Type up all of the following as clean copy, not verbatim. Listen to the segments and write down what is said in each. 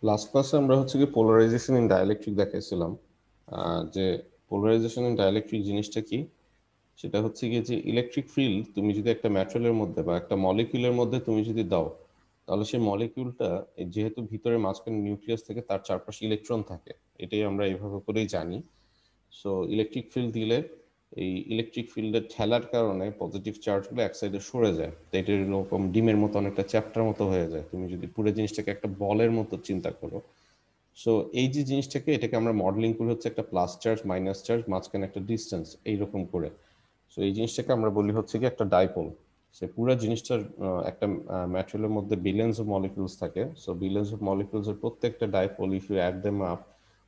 Last ক্লাসে আমরা হচ্ছে কি পোলারাইজেশন ইন ডাইইলেকট্রিক দেখাইছিলাম। যে পোলারাইজেশন ইন ডাইইলেকট্রিক জিনিসটা কি, সেটা হচ্ছে কি যে ইলেকট্রিক ফিল্ড তুমি যদি একটা ম্যাটেরিয়ালের মধ্যে বা একটা মলিকিউলের মধ্যে তুমি যদি দাও, তাহলে সেই মলিকিউলটা যেহেতু ভিতরে মাঝখানে নিউক্লিয়াস থেকে তার চারপাশে ইলেকট্রন থাকে, এটাই আমরা এইভাবে করেই জানি। সো ইলেকট্রিক ফিল্ড দিলে এই ইলেকট্রিক ফিল্ডের ঠেলার কারণে পজিটিভ চার্জগুলো এক সাইডে সরে যায়, তো এটা এরকম ডিমের মতো অনেকটা চ্যাপ্টার মতো হয়ে যায় তুমি যদি পুরো জিনিসটাকে একটা বলের মতো চিন্তা করো। সো এই যে জিনিসটাকে এটাকে আমরা মডেলিং করি হচ্ছে একটা প্লাস চার্জ মাইনাস চার্জ মাঝখানে একটা ডিস্টেন্স এইরকম করে। সো এই জিনিসটাকে আমরা বলি হচ্ছে কি একটা ডাইপোল। সে পুরো জিনিসটার একটা ম্যাটেরিয়ালের মধ্যে বিলিয়ন্স অফ মলিকিউলস থাকে। সো বিলিয়ন্স অফ মলিকিউলস এর প্রত্যেকটা dipole if you add them up,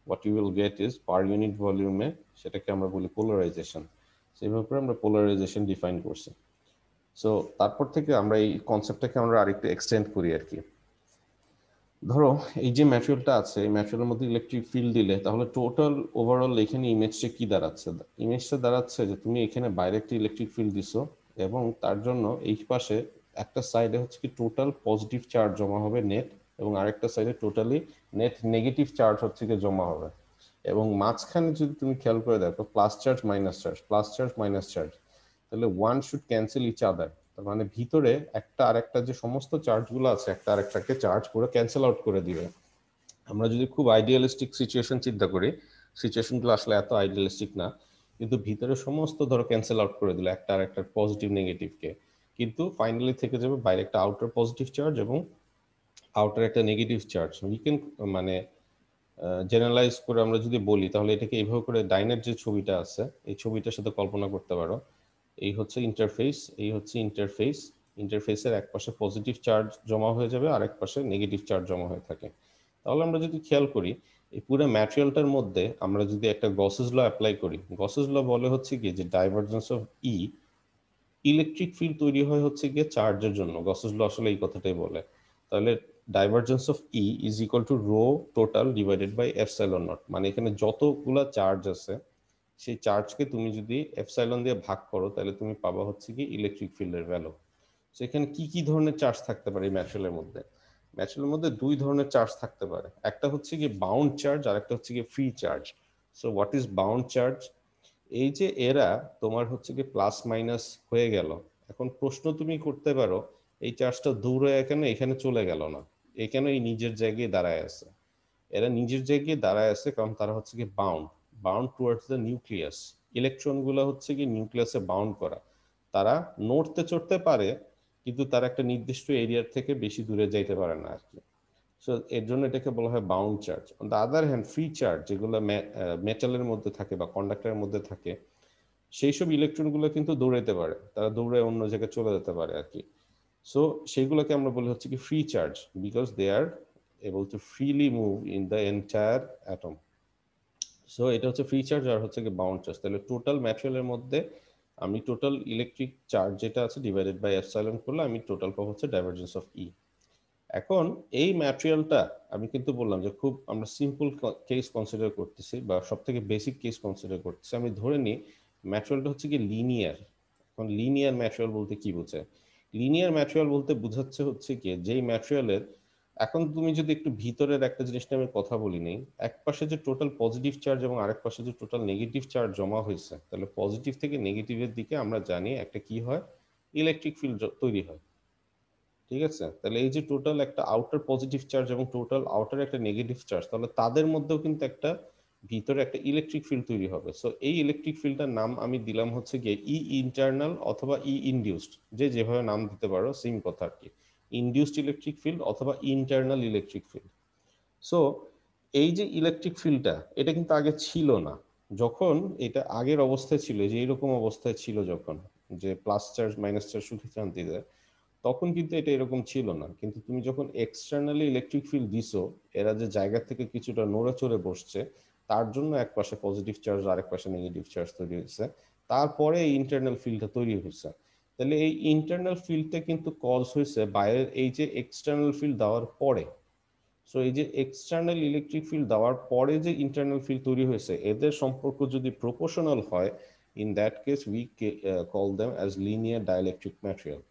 what you will get is per unit ভলিউমে সেটাকে আমরা বলি পোলারাইজেশন। সেইভাবে আমরা পোলারাইজেশন ডিফাইন করছি। সো তারপর থেকে আমরা এই কনসেপ্টটাকে আমরা আরেকটু এক্সটেন্ড করি আর কি। ধরো এই যে ম্যাটেরিয়ালটা আছে, এই ম্যাটেরিয়ালের মধ্যে ইলেকট্রিক ফিল্ড দিলে তাহলে টোটাল ওভারঅল এখানে ইমেজটা কি দাঁড়াচ্ছে? ইমেজটা দাঁড়াচ্ছে যে তুমি এখানে বাইরে একটা ইলেকট্রিক ফিল্ড দিছো এবং তার জন্য এই পাশে একটা সাইডে হচ্ছে কি টোটাল পজিটিভ চার্জ জমা হবে নেট, এবং আরেকটা সাইডে টোটালি নেট নেগেটিভ চার্জ হচ্ছে কি জমা হবে। এবং মাঝখানে যদি তুমি খেয়াল করে দেখো plus charge minus charge, plus charge minus charge, তাহলে one should cancel each other. তার মানে ভিতরে একটা আরেকটা যে সমস্ত চার্জগুলো আছে একটা আরেকটাকে চার্জ করে ক্যান্সেল আউট করে দিবে। আমরা যদি খুব আইডিয়ালিস্টিক সিচুয়েশন চিন্তা করি, সিচুয়েশনগুলো আসলে এত আইডিয়ালিস্টিক না, কিন্তু ভিতরে সমস্ত ধরো ক্যান্সেল আউট করে দিল একটা আর একটা পজিটিভ নেগেটিভকে, কিন্তু ফাইনালি থেকে যাবে বাইরে একটা আউটার পজিটিভ চার্জ এবং আউটার একটা নেগেটিভ চার্জ। উই ক্যান মানে জেনারেলাইজ করে আমরা যদি বলি তাহলে এটাকে এইভাবে করে ডাইনের যে ছবিটা আছে এই ছবিটার সাথে কল্পনা করতে পারো। এই হচ্ছে ইন্টারফেস, এই হচ্ছে ইন্টারফেস। ইন্টারফেসের এক পাশে পজিটিভ চার্জ জমা হয়ে যাবে আর এক পাশে নেগেটিভ চার্জ জমা হয়ে থাকে। তাহলে আমরা যদি খেয়াল করি এই পুরো ম্যাটেরিয়ালটার মধ্যে আমরা যদি একটা গসেস ল অ্যাপ্লাই করি, গসেস ল বলে হচ্ছে কি যে divergence of E, electric field তৈরি হয় হচ্ছে গিয়ে চার্জের জন্য। গসেস ল আসলে এই কথাটাই বলে। তাহলে divergence of E is equal to rho total divided by epsilon naught, মানে এখানে যতগুলা চার্জ আছে সেই চার্জকে তুমি যদি এপসাইলন দিয়ে ভাগ করো তাহলে তুমি পাবা হচ্ছে কি ইলেকট্রিক ফিল্ডের ভ্যালু। সেখানে কি কি ধরনের চার্জ থাকতে পারে এই ম্যাটেরিয়ালের মধ্যে? ম্যাটেরিয়ালের মধ্যে দুই ধরনের চার্জ থাকতে পারে, একটা হচ্ছে কি বাউন্ড চার্জ আর একটা হচ্ছে কি free charge. So what is bound charge? এই যে এরা তোমার হচ্ছে কি প্লাস মাইনাস হয়ে গেল, এখন প্রশ্ন তুমি করতে পারো এই চার্জটা দূরে কেন এখানে চলে গেল না, এখানে এই নিজের জায়গায় দাঁড়ায় আছে? এরা নিজের জায়গায় দাঁড়ায় আছে কারণ তারা হচ্ছে কি bound, bound towards the nucleus. ইলেকট্রনগুলো হচ্ছে কি নিউক্লিয়াসে বাউন্ড করা, তারা নড়তে চড়তে পারে কিন্তু তারা একটা নির্দিষ্ট এরিয়ার থেকে বেশি দূরে যাইতে পারে না আর কি। সো এর জন্য এটাকে বলা হয় bound charge. On the other hand free charge যেগুলো মেটালের মধ্যে থাকে বা কন্ডাক্টরের মধ্যে থাকে, সেই সব ইলেকট্রনগুলো কিন্তু দৌড়াইতে পারে, তারা দৌড়ে অন্য জায়গায় চলে যেতে পারে আর কি। সো সেইগুলোকে আমরা বলি হচ্ছে কি free charge, because they are able to freely move in the entire atom. So এটা হচ্ছে ফ্রি চার্জ আর হচ্ছে কি বাউন্ড চার্জ। তাহলে টোটাল ম্যাটেরিয়ালের মধ্যে আমি টোটাল ইলেকট্রিক চার্জ যেটা আছে ডিভাইডেড বাই এপসাইলন করলে আমি টোটাল পাবো হচ্ছে ডাইভারজেন্স অফ ই। এখন এই ম্যাটেরিয়ালটা আমি কিন্তু বললাম যে খুব আমরা সিম্পল কেস কনসিডার করতেছি বা সব থেকে বেসিক কেস কনসিডার করতেছি। আমি ধরে নিই ম্যাটেরিয়ালটা হচ্ছে কি লিনিয়ার। এখন লিনিয়ার ম্যাটেরিয়াল বলতে কি বোঝায়? লিনিয়ার ম্যাটেরিয়াল বলতে বোঝাচ্ছে হচ্ছে কি যেই ম্যাটেরিয়ালের, এখন তুমি যদি একটু ভিতরের একটা জিনিস নিয়ে আমি কথা বলি নেই, এক পাশে যে টোটাল পজিটিভ চার্জ এবং আরেক পাশে যে টোটাল নেগেটিভ চার্জ জমা হয়েছে, তাহলে পজিটিভ থেকে নেগেটিভের দিকে আমরা জানি একটা কি হয়, ইলেকট্রিক ফিল্ড তৈরি হয়। ঠিক আছে, তাহলে এই যে টোটাল একটা আউটার পজিটিভ চার্জ এবং টোটাল আউটার একটা নেগেটিভ চার্জ, তাহলে তাদের মধ্যেও কিন্তু একটা ভিতরে একটা ইলেকট্রিক ফিল্ড তৈরি হবে। সো এই ইলেকট্রিক ফিল্ডটার নাম আমি দিলাম হচ্ছে গিয়ে ই ইন্টারনাল অথবা ই ইনডিউসড, যে যেভাবে নাম দিতে পারো সেম কথা আর কি। ইনডিউসড ইলেকট্রিক ফিল্ড অথবা ইন্টারনাল ইলেকট্রিক ফিল্ড। সো এই যে ইলেকট্রিক ফিল্ডটা এটা কিন্তু আগে ছিল না। যখন এটা আগের অবস্থায় ছিল, যে এইরকম অবস্থায় ছিল যখন, যে প্লাস চার্জ মাইনাস চার্জ শুধু শান্তি দেয়, তখন কিন্তু এটা এরকম ছিল না। কিন্তু তুমি যখন এক্সটার্নালি ইলেকট্রিক ফিল্ড দিছো, এরা যে জায়গা থেকে কিছুটা নড়ে চড়ে বসছে, তার জন্য এক পাশে পজিটিভ চার্জ আর এক পাশে নেগেটিভ চার্জ তৈরি হয়েছে, তারপরে এই ইন্টারনাল ফিল্ডটা তৈরি হয়েছে। তাহলে এই ইন্টারনাল ফিল্ডটা কিন্তু কজ হয়েছে বাইরের এই যে এক্সটার্নাল ফিল্ড দেওয়ার পরে। সো এই যে এক্সটার্নাল ইলেকট্রিক ফিল্ড দেওয়ার পরে যে ইন্টারনাল ফিল্ড তৈরি হয়েছে, এদের সম্পর্ক যদি প্রপোর্শনাল হয়, in that case we call them as linear dielectric material.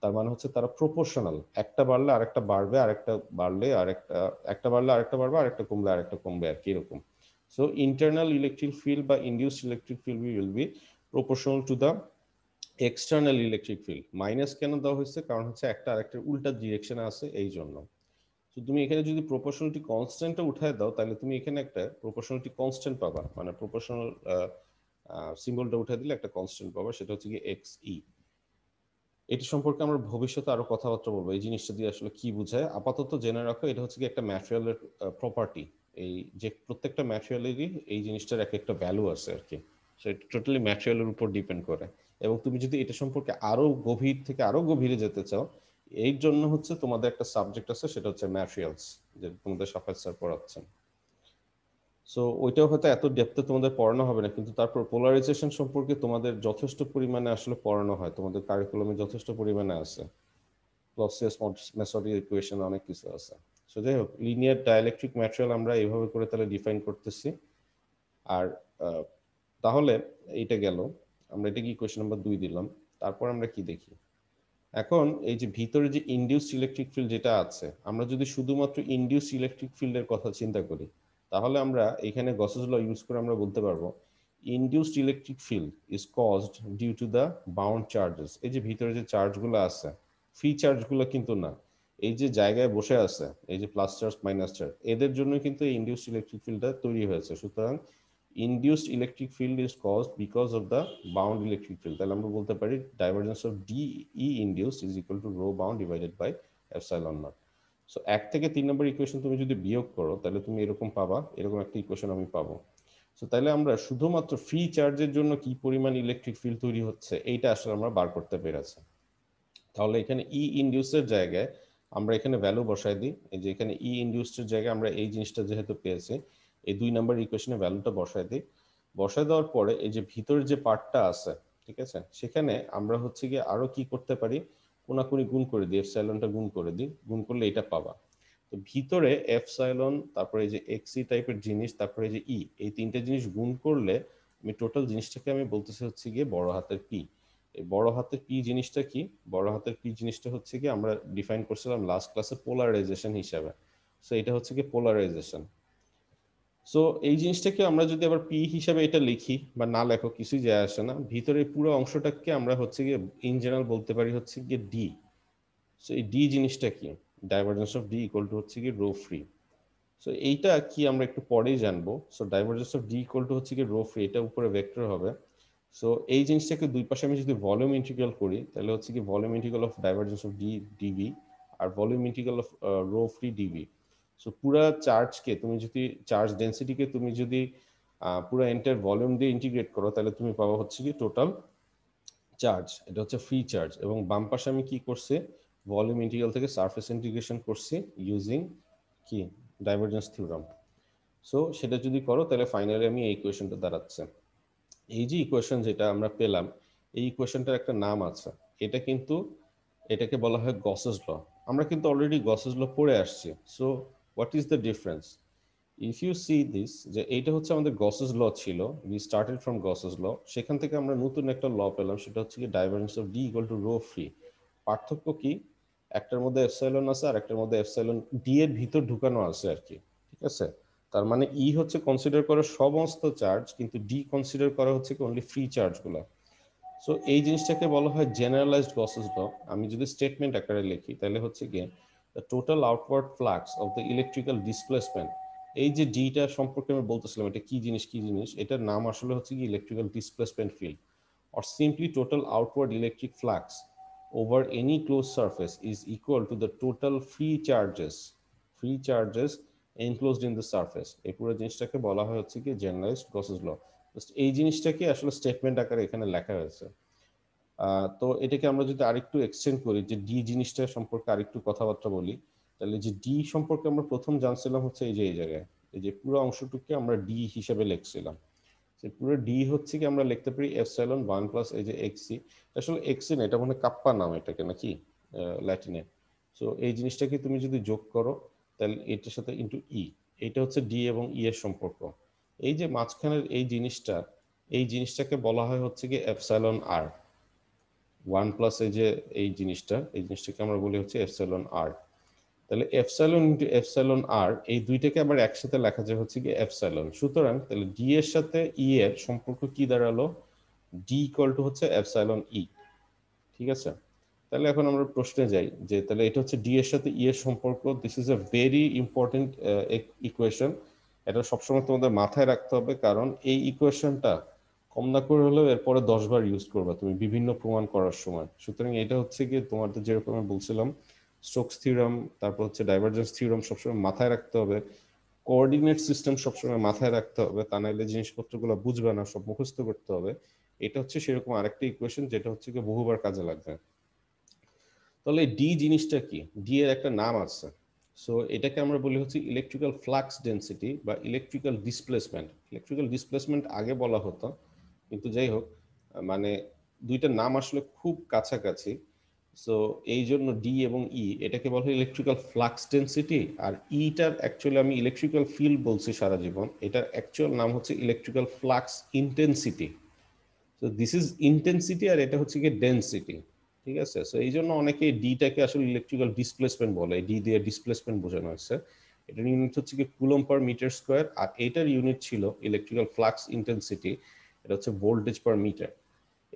তার মানে হচ্ছে তারা প্রপোর্শনাল, একটা বাড়লে আরেকটা বাড়বে, আরেকটা বাড়লে আরেকটা, একটা বাড়লে আরেকটা বাড়বে, আরেকটা কমলে আরেকটা কমবে আর কি এরকম। সো ইন্টারনাল ইলেকট্রিক ফিল্ড বা induced electric field will be proportional to the external electric field. Minus কেন দেওয়া হয়েছে, কারণ হচ্ছে একটা আরেকটার উল্টা ডিরেকশনে আছে এই জন্য। তো তুমি এখানে যদি প্রপোর্শনালিটি কনস্ট্যান্টটা উঠায় দাও তাহলে তুমি এখানে একটা প্রপোর্শনালিটি কনস্ট্যান্ট পাবা, মানে প্রপোর্শনাল সিম্বলটা উঠায় দিলে একটা কনস্ট্যান্ট পাবা, সেটা হচ্ছে কি এক্স ই। এটি সম্পর্কে আমরা ভবিষ্যতে আরো কথাবার্তা বলবো, এই জিনিসটা দিয়ে আসলে কি বোঝায়। আপাতত জেনে রাখো এটা হচ্ছে কি একটা ম্যাটেরিয়ালের প্রপার্টি, এই যে প্রত্যেকটা ম্যাটেরিয়ালেরই এই জিনিসটার এক একটা ভ্যালু আছে আর কি। সো এটা টোটালি ম্যাটেরিয়ালের উপর ডিপেন্ড করে। এবং তুমি যদি এটা সম্পর্কে আরো গভীর থেকে আরো গভীরে যেতে চাও, এই জন্য হচ্ছে তোমাদের একটা সাবজেক্ট আছে, সেটা হচ্ছে ম্যাটেরিয়ালস, যে তোমাদের সাফাত স্যার পড়াচ্ছেন। সো ওইটাও হয়তো এত ডেপথে তোমাদের পড়ানো হবে না, কিন্তু তারপর পোলারাইজেশন সম্পর্কে তোমাদের যথেষ্ট পরিমাণে আসলে পড়ানো হয়, তোমাদের কারিকুলামে যথেষ্ট পরিমাণে আছে। ক্লসিয়াস মেসডের ইকুয়েশন অনেক কিছু আছে। সো যাই হোক, লিনিয়ার ডাইইলেকট্রিক ম্যাটেরিয়াল আমরা এইভাবে করে তাহলে ডিফাইন করতেছি। আর তাহলে এইটা গেল, আমরা এটা কি ইকুয়েশন নাম্বার 2 দিলাম। তারপর আমরা কি দেখি, এখন এই যে ভিতরে যে ইনডিউসড ইলেকট্রিক ফিল্ড যেটা আছে, আমরা যদি শুধুমাত্র ইনডিউসড ইলেকট্রিক ফিল্ডের কথা চিন্তা করি, তাহলে আমরা এখানে গসেস ল ইউজ করে আমরা বলতে পারবো induced electric field is caused due to the bound charges. এই যে ভিতরে যে চার্জগুলো আছে, ফ্রি চার্জগুলো কিন্তু না, এই যে জায়গায় বসে আছে এই যে প্লাস চার্জ মাইনাস চার্জ, এদের জন্য কিন্তু এই ইনডিউসড ইলেকট্রিক ফিল্ডটা তৈরি হয়েছে। সুতরাং induced electric field is caused because of the bound electric field। তাহলে আমরা বলতে পারি divergence of DE induced is equal to rho bound divided by epsilon naught। So 1 থেকে 3 নম্বর ইকুয়েশন তুমি যদি বিয়োগ করো তাহলে তুমি এরকম পাবা, এরকম একটা ইকুয়েশন আমি পাবো। সো তাহলে আমরা শুধুমাত্র ফ্রি চার্জের জন্য কি পরিমাণ ইলেকট্রিক ফিল্ড তৈরি হচ্ছে এইটা আসলে আমরা বার করতে পেরেছি। তাহলে এখানে ই ইনডিউসের জায়গায় আমরা এখানে ভ্যালু বসাই দিই, এই যে এখানে ই ইনডিউসের জায়গায় আমরা এই জিনিসটা যেহেতু পেয়েছি, এই 2 নাম্বার ইকুয়েশনে ভ্যালুটা বসাই দিই। বসায় দেওয়ার পরে এই যে ভিতরের যে পার্টটা আছে, ঠিক আছে, সেখানে আমরা হচ্ছে গিয়ে আরো কি করতে পারি, কোনাকুনি গুণ করে দিই, এফসাইলনটা গুণ করে দিই, গুণ করলে এটা পাবা। তো ভিতরে এফসাইলন, তারপরে এই যে এক্সি টাইপের জিনিস, তারপরে এই যে ই, এই তিনটে জিনিস গুণ করলে আমি টোটাল জিনিসটাকে আমি বলতেছি হচ্ছে গিয়ে বড় হাতের পি। এই বড় হাতের পি জিনিসটা কি, বড় হাতের পি জিনিসটা হচ্ছে কি আমরা ডিফাইন করছিলাম লাস্ট ক্লাসে পোলারাইজেশন হিসাবে। সো এটা হচ্ছে কি পোলারাইজেশন। সো এই জিনিসটাকে আমরা যদি আবার পি হিসাবে এটা লিখি বা না লেখো কিছুই যায় আসে না, ভিতরে পুরো অংশটাকে আমরা হচ্ছে গিয়ে ইন জেনারেল বলতে পারি হচ্ছে গিয়ে ডি। সো এই ডি জিনিসটা কি, divergence of D equal to হচ্ছে গিয়ে রো ফ্রি। সো এইটা কি আমরা একটু পরেই জানবো। So divergence of D equal to হচ্ছে গিয়ে রো ফ্রি, এটা উপরে ভেক্টর হবে। সো এই জিনিসটাকে দুই পাশে আমি যদি ভলিউম ইন্টিগ্রাল করি তাহলে হচ্ছে কি volume integral of divergence of D dv আর volume integral of rho free dv. So পুরা চার্জকে তুমি যদি, চার্জ ডেন্সিটিকে তুমি যদি পুরো এন্টার ভলিউম দিয়ে ইন্টিগ্রেট করো তাহলে তুমি পাবো হচ্ছে কি টোটাল চার্জ, এটা হচ্ছে ফ্রি চার্জ। এবং বাম পাশে আমি কি করছি, ভলিউম ইন্টিগ্রাল থেকে সারফেস ইন্টিগ্রেশন করছি ইউজিং কি ডাইভারজেন্স থিওরাম। সো সেটা যদি করো তাহলে ফাইনালি আমি এই ইকুয়েশনটা দাঁড়াচ্ছে। এই যে ইকুয়েশন যেটা আমরা পেলাম, এই ইকুয়েশনটার একটা নাম আছে, এটা কিন্তু এটাকে বলা হয় গসেস ল। আমরা কিন্তু অলরেডি গসেস ল পড়ে আসছি। So what is the difference, if you see this, যে এইটা হচ্ছে আমাদের গসেস ল ছিল, we started from Gauss's law, সেখান থেকে আমরা নতুন একটা ল পেলাম, সেটা হচ্ছে কি divergence of D equal to rho free. পার্থক্য কি, একটার মধ্যে এপসাইলন আছে আর একটার মধ্যে এপসাইলন ডি এর ভিতর ঢুকানো আছে আর কি, ঠিক আছে। তার মানে ই হচ্ছে কনসিডার করে সমস্ত চার্জ, কিন্তু ডি কনসিডার করা হচ্ছে কি অনলি ফ্রি চার্জগুলো। সো এই জিনিসটাকে বলা হয় জেনারেলাইজড গসেস ল। আমি যদি স্টেটমেন্ট আকারে লিখি তাহলে হচ্ছে গিয়ে the total outward flux of the electrical displacement. এই যে ডিটা সম্পর্কে আমি বলতেছিলাম এটা কি জিনিস কি জিনিস, এটার নাম আসলে হচ্ছে কি electrical displacement field, or simply total outward electric flux over any closed surface is equal to the total free charges enclosed in the surface। এই পুরো জিনিসটাকে বলা হয় হচ্ছে কি জেনারেলাইজড গসেস ল। এই জিনিসটাকে আসলে স্টেটমেন্ট আকারে এখানে লেখা হয়েছে। তো এটাকে আমরা যদি আরেকটু এক্সটেন্ড করি, যে ডি জিনিসটা সম্পর্কে আরেকটু কথাবার্তা বলি, তাহলে যে ডি সম্পর্কে আমরা প্রথম জানছিলাম হচ্ছে এই যে এই জায়গায় এই যে পুরো অংশটুকুকে আমরা ডি হিসেবে লিখছিলাম। পুরো ডি হচ্ছে কি আমরা লিখতে পারি এপসাইলন 1 প্লাস এই যে এক্সি। আসলে এক্সি না, এটা মানে কাপ্পা নাম এটাকে নাকি ল্যাটিনে। সো এই জিনিসটাকে তুমি যদি যোগ করো তাহলে এটার সাথে ইন্টু ই, এইটা হচ্ছে ডি এবং ই এর সম্পর্ক। এই যে মাঝখানের এই জিনিসটা, এই জিনিসটাকে বলা হয় হচ্ছে কি এপসাইলন আর। 1 প্লাস এই জিনিসটাকে আমরা বলি হচ্ছে এপসাইলন আর। তাহলে এপসাইলন ইনটু এপসাইলন আর এই দুইটাকে আবার একসাথে লেখা যায় হচ্ছে কি এপসাইলন। সুতরাং তাহলে ডি এর সাথে ই এর সম্পর্ক কি দাঁড়ালো? ডি ইকুয়াল টু হচ্ছে এপসাইলন ই। ঠিক আছে, তাহলে এখন আমরা প্রশ্নে যাই যে তাহলে এটা হচ্ছে ডি এর সাথে ই এর সম্পর্ক। This is a very important equation. এটা সবসময় তোমাদের মাথায় রাখতে হবে, কারণ এই ইকুয়েশনটা কম না করে হলেও এরপরে 10 বার ইউজ করবা তুমি বিভিন্ন প্রমাণ করার সময়। সুতরাং এটা হচ্ছে কি তোমাদের যেরকম আমি বলছিলাম স্টোকস থিওরাম, তারপর হচ্ছে ডাইভারজেন্স থিওরাম সবসময় মাথায় রাখতে হবে, কোঅর্ডিনেট সিস্টেম সবসময় মাথায় রাখতে হবে, তা নাহলে জিনিসপত্রগুলো বুঝবে না, সব মুখস্থ করতে হবে। এটা হচ্ছে সেরকম আরেকটা ইকুয়েশন যেটা হচ্ছে কি বহুবার কাজে লাগবে। তাহলে ডি জিনিসটা কি? ডি এর একটা নাম আছে। সো এটাকে আমরা বলি হচ্ছে ইলেকট্রিক্যাল ফ্লাক্স ডেন্সিটি বা ইলেকট্রিক্যাল ডিসপ্লেসমেন্ট। ইলেকট্রিক্যাল ডিসপ্লেসমেন্ট আগে বলা হতো, কিন্তু যাই হোক, মানে দুইটার নাম আসলে খুব কাছাকাছি। সো এই জন্য ডি এবং ই এটাকে বলা হয় ইলেকট্রিক্যাল ফ্লাক্স ডেন্সিটি, আর ইটার অ্যাকচুয়ালি আমি ইলেকট্রিক্যাল ফিল্ড বলছি সারা জীবন, এটার অ্যাকচুয়াল নাম হচ্ছে ইলেকট্রিক্যাল ফ্লাক্স ইন্টেন্সিটি। তো দিস ইজ ইন্টেন্সিটি আর এটা হচ্ছে কি ডেন্সিটি। ঠিক আছে, সো এই জন্য অনেকে ডিটাকে আসলে ইলেকট্রিক্যাল ডিসপ্লেসমেন্ট বলে, ডি দিয়ে ডিসপ্লেসমেন্ট বোঝানো হচ্ছে। এটার ইউনিট হচ্ছে কি কুলম্ব পার মিটার স্কোয়ার, আর এটার ইউনিট ছিল ইলেকট্রিক্যাল ফ্লাক্স ইন্টেন্সিটি, এটা হচ্ছে ভোল্টেজ পার মিটার।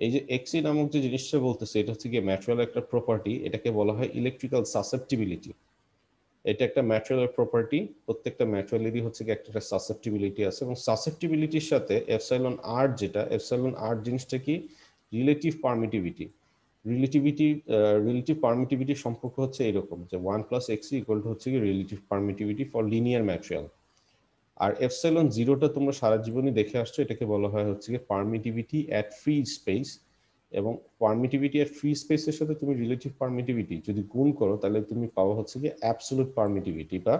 এই যে এক্সি নামক যে জিনিসটা বলতেছে এটা হচ্ছে কি ম্যাটেরিয়াল একটা প্রপার্টি, এটাকে বলা হয় ইলেকট্রিক্যাল সাসেপ্টিবিলিটি। এটা একটা ম্যাটেরিয়ালের প্রপার্টি, প্রত্যেকটা ম্যাটেরিয়ালেরই হচ্ছে কি একটা সাসেপ্টিবিলিটি আছে, এবং সাসেপ্টিবিলিটির সাথে এপসাইলন আর, যেটা এপসাইলন আর জিনিসটা কি রিলেটিভ পারমিটিভিটি। রিলেটিভ পারমিটিভিটি সম্পর্ক হচ্ছে এরকম যে 1 প্লাস এক্সি ইকুয়াল টু হচ্ছে কি relative permittivity for linear material. আর এপসাইলন জিরোটা তোমরা সারা জীবনই দেখে আসছো, এটাকে বলা হয় হচ্ছে কি পারমিটিভিটি অ্যাট ফ্রি স্পেস। এবং পারমিটিভিটি অ্যাট ফ্রি স্পেসের সাথে তুমি রিলেটিভ পারমিটিভিটি যদি গুণ করো তাহলে তুমি পাওয়া হচ্ছে কি অ্যাবসলিউট পারমিটিভিটি বা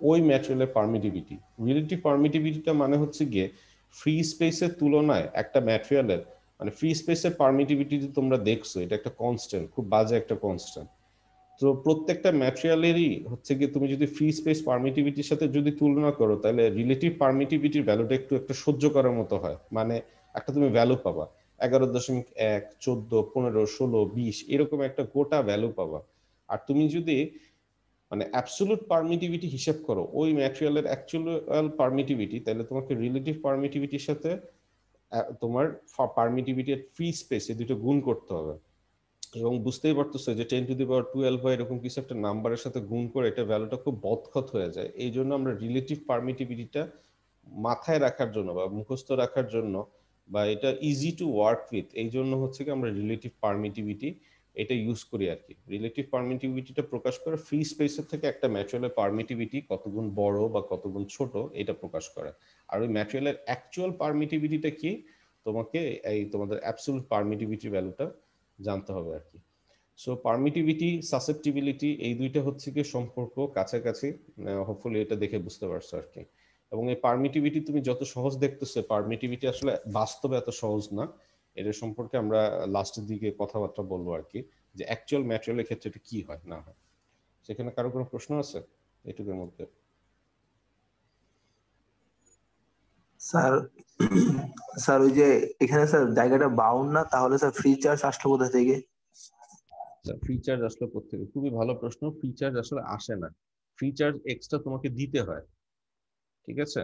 ওই ম্যাটেরিয়ালের পারমিটিভিটি। রিলেটিভ পারমিটিভিটিটা মানে হচ্ছে গিয়ে ফ্রি স্পেসের তুলনায় একটা ম্যাটেরিয়ালের, মানে ফ্রি স্পেসের পারমিটিভিটি যে তোমরা দেখছো এটা একটা কনস্ট্যান্ট, খুব বাজে একটা কনস্ট্যান্ট। তো প্রত্যেকটা ম্যাটেরিয়ালেরই হচ্ছে কি তুমি যদি ফ্রি স্পেস পারমিটিভিটির সাথে যদি তুলনা করো তাহলে রিলেটিভ পারমিটিভিটির ভ্যালুটা একটু সহ্য করার মতো হয়। মানে একটা তুমি ভ্যালু পাবা 11.1, 14, 15, 16, 20 এরকম একটা গোটা ভ্যালু পাবা। আর তুমি যদি মানে অ্যাবসলিউট পারমিটিভিটি হিসাব করো ওই ম্যাটেরিয়ালের অ্যাকচুয়াল পারমিটিভিটি, তাহলে তোমাকে রিলেটিভ পারমিটিভিটির সাথে তোমার পারমিটিভিটি ফ্রি স্পেস এই দুটো গুণ করতে হবে। এবং বুঝতেই পারতেছো যে 10^12 বা এরকম কিছু একটা নাম্বারের সাথে গুণ করে এটা ভ্যালুটা খুব বদখত হয়ে যায়। এই জন্য আমরা রিলেটিভ পারমিটিভিটিটা মাথায় রাখার জন্য বা মুখস্থ রাখার জন্য বা এটা ইজি টু ওয়ার্ক উইথ, এই জন্য হচ্ছে কি আমরা রিলেটিভ পারমিটিভিটি এটা ইউজ করি আর কি। রিলেটিভ পারমিটিভিটিটা প্রকাশ করে ফ্রি স্পেসের থেকে একটা ম্যাটেরিয়ালের পারমিটিভিটি কতগুণ বড় বা কতগুণ ছোট এটা প্রকাশ করে। আর ওই ম্যাটেরিয়ালের অ্যাকচুয়াল পারমিটিভিটিটা কি তোমাকে এই তোমাদের অ্যাবসলিউট পারমিটিভিটি ভ্যালুটা জানতে হবে আর কি। সো পারমিটিভিটি সাসেপ্টিবিলিটি এই দুইটা হচ্ছে কি সম্পর্ক কাছাকাছি, হোপফুলি এটা দেখে বুঝতে পারছো আর কি। এবং এই পারমিটিভিটি তুমি যত সহজ দেখতেছো, পারমিটিভিটি আসলে বাস্তবে এত সহজ না। এর সম্পর্কে আমরা লাস্টের দিকে কথাবার্তা বলবো আর কি, যে অ্যাকচুয়াল ম্যাটেরিয়ালের ক্ষেত্রে এটা কি হয় না হয়। সেখানে কারো কোনো প্রশ্ন আছে এটুকুর মধ্যে? স্যার স্যার ওই যে এখানে স্যার জায়গাটা বাউন্ড না, তাহলে স্যার ফ্রি চার্জ আসলো কোথা থেকে? ফ্রি চার্জ আসলে কোথেকে, খুবই ভালো প্রশ্ন। ফ্রি চার্জ আসলে আসে না, ফ্রি চার্জ এক্সট্রা তোমাকে দিতে হয়। ঠিক আছে,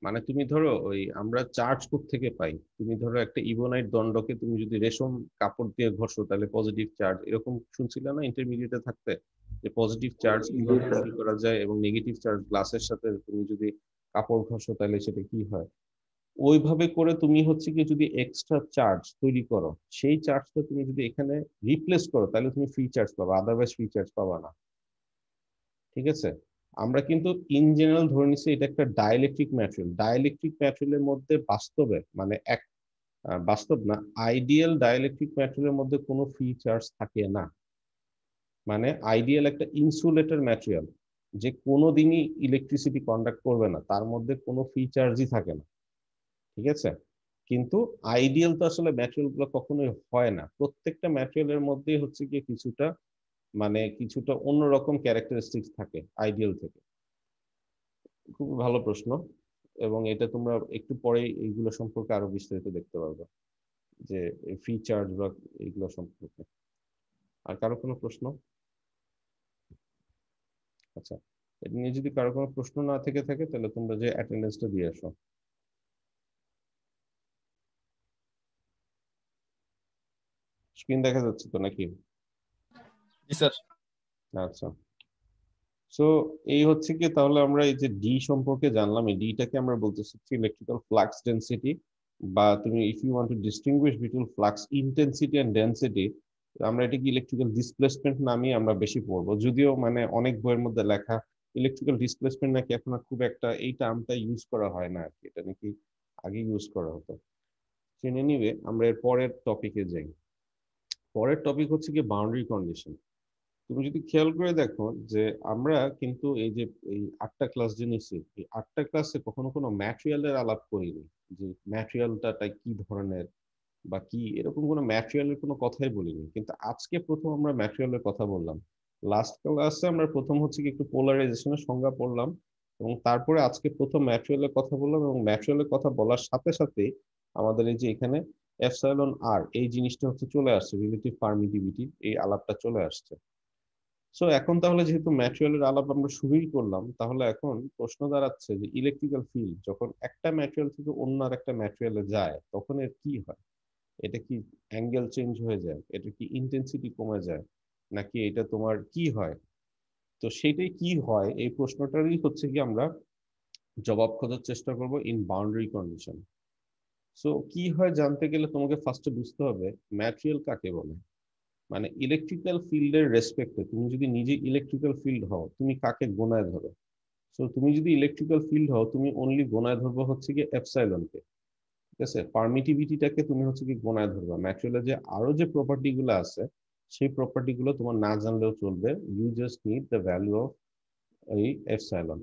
মানে তুমি ধরো ওই আমরা চার্জ থেকে পাই, তুমি ধরো একটা ইবোনাইট দণ্ডকে তুমি যদি রেশম কাপড় দিয়ে ঘষো তাহলে পজিটিভ চার্জ, এরকম শুনছিলে না ইন্টারমিডিয়েটে থাকতে, যে পজিটিভ চার্জ জি কিভাবে স্যার। তৈরি করা যায় এবং নেগেটিভ চার্জ গ্লাসের সাথে তুমি যদি কাপড় ঘষো তাহলে সেটা কি হয়। ওইভাবে করে তুমি হচ্ছে কি যদি এক্সট্রা চার্জ তৈরি করো, সেই চার্জটা তুমি যদি এখানে রিপ্লেস করো তাহলে তুমি ফ্রি চার্জ পাবা, আদারওয়াইজ ফ্রি চার্জ পাবা না। ঠিক আছে, আমরা কিন্তু ইন জেনারেল ধরে নিচ্ছি এটা একটা ডাইইলেকট্রিক ম্যাটেরিয়াল। ডাইইলেকট্রিক ম্যাটেরিয়ালের মধ্যে বাস্তবে মানে বাস্তব না, আইডিয়াল ডাইইলেকট্রিক ম্যাটেরিয়ালের মধ্যে কোনো ফ্রি চার্জ থাকে না। মানে আইডিয়াল একটা ইনসুলেটর ম্যাটেরিয়াল যে কোনো দিনই ইলেকট্রিসিটি কন্ডাক্ট করবে না, তার মধ্যে কোনো ফ্রি চার্জই থাকে না। ঠিক আছে, কিন্তু আইডিয়াল তো আসলে ম্যাটেরিয়াল গুলো কখনোই হয় না, প্রত্যেকটা ম্যাটেরিয়ালের মধ্যেই হচ্ছে গিয়ে কিছুটা মানে কিছুটা অন্যরকম ক্যারেক্টারিস্টিক্স থাকে আইডিয়াল থেকে। খুব ভালো প্রশ্ন, এবং এটা তোমরা একটু পরে এইগুলো সম্পর্কে আরো বিস্তারিত দেখতে পারবে। যে ফ্রি চার্জ বা এইগুলো সম্পর্কে। আর কারো কোনো প্রশ্ন? আচ্ছা, এটা নিয়ে যদি কারো কোনো প্রশ্ন না থেকে থাকে তাহলে তোমরা যে অ্যাটেন্ডেন্সটা দিয়ে আসো। স্ক্রিন দেখা যাচ্ছে তো নাকি? জি স্যার। আচ্ছা, সো এই হচ্ছে কি, তাহলে আমরা এই যে ডি সম্পর্কে জানলাম, এই ডিটাকে আমরা বলতেছি ইলেকট্রিক্যাল ফ্লাক্স ডেন্সিটি, বা তুমি if you want to distinguish between flux intensity and density, আমরা এটাকে ইলেকট্রিক্যাল ডিসপ্লেসমেন্ট নামে আমরা বেশি পড়বো। যদিও মানে অনেক বইয়ের মধ্যে লেখা ইলেকট্রিক্যাল ডিসপ্লেসমেন্ট নাকি এখন আর খুব একটা এই টার্মটা ইউজ করা হয় না আর কি, এটা নাকি আগে ইউজ করা হতো। জেনে নিবে। আমরা এর পরের টপিকে যাই। পরের টপিক হচ্ছে কি বাউন্ডারি কন্ডিশন। তুমি যদি খেয়াল করে দেখো যে আমরা কিন্তু এই যে এই 8টা ক্লাস যে নিচ্ছি, এই 8টা ক্লাসে কখনো কোনো ম্যাটেরিয়ালের আলাপ করিনি, যে ম্যাটেরিয়ালটা কি ধরনের বা কি, এরকম কোনো ম্যাটেরিয়ালের কোনো কথাই বলিনি। কিন্তু আজকে প্রথম আমরা ম্যাটেরিয়ালের কথা বললাম। লাস্ট ক্লাসে আমরা প্রথম হচ্ছে কি একটু পোলারাইজেশনের সংজ্ঞা পড়লাম, এবং তারপরে আজকে প্রথম ম্যাটেরিয়ালের কথা বললাম, এবং ম্যাটেরিয়ালের কথা বলার সাথে সাথে আমাদের এই যে এখানে এপসাইলন আর এই জিনিসটা হচ্ছে চলে আসছে, রিলেটিভ পারমিটিভিটি, এই আলাপটা চলে আসছে। সো এখন তাহলে যেহেতু ম্যাটেরিয়ালের আলাপ আমরা শুরুই করলাম, তাহলে এখন প্রশ্ন দাঁড়াচ্ছে যে ইলেকট্রিক্যাল ফিল্ড যখন একটা ম্যাটেরিয়াল থেকে অন্য আর একটা ম্যাটেরিয়ালে যায় তখন এর কি হয়? এটা কি অ্যাঙ্গেল চেঞ্জ হয়ে যায়? এটা কি ইন্টেন্সিটি কমে যায়? নাকি এটা তোমার কি হয়? তো সেটাই কি হয়, এই প্রশ্নটারই হচ্ছে কি আমরা জবাব খোঁজার চেষ্টা করব ইন বাউন্ডারি কন্ডিশন। সো কি হয় জানতে গেলে তোমাকে ফার্স্টে বুঝতে হবে ম্যাটেরিয়াল কাকে বলে। মানে ইলেকট্রিক্যাল ফিল্ডের রেসপেক্টে তুমি যদি নিজে ইলেকট্রিক্যাল ফিল্ড হও, তুমি কাকে গোনায় ধরো? সো তুমি যদি ইলেকট্রিক্যাল ফিল্ড হও, তুমি অনলি গোনায় ধরবো হচ্ছে কি এপসাইলনকে। ঠিক আছে, পারমিটিভিটিটাকে তুমি হচ্ছে কি গোনায় ধরবা। ম্যাটেরিয়ালের যে আরো যে প্রপার্টি গুলো আছে, সেই প্রপার্টি গুলো তোমার না জানলেও চলবে, you just need the value of এই এপসাইলন।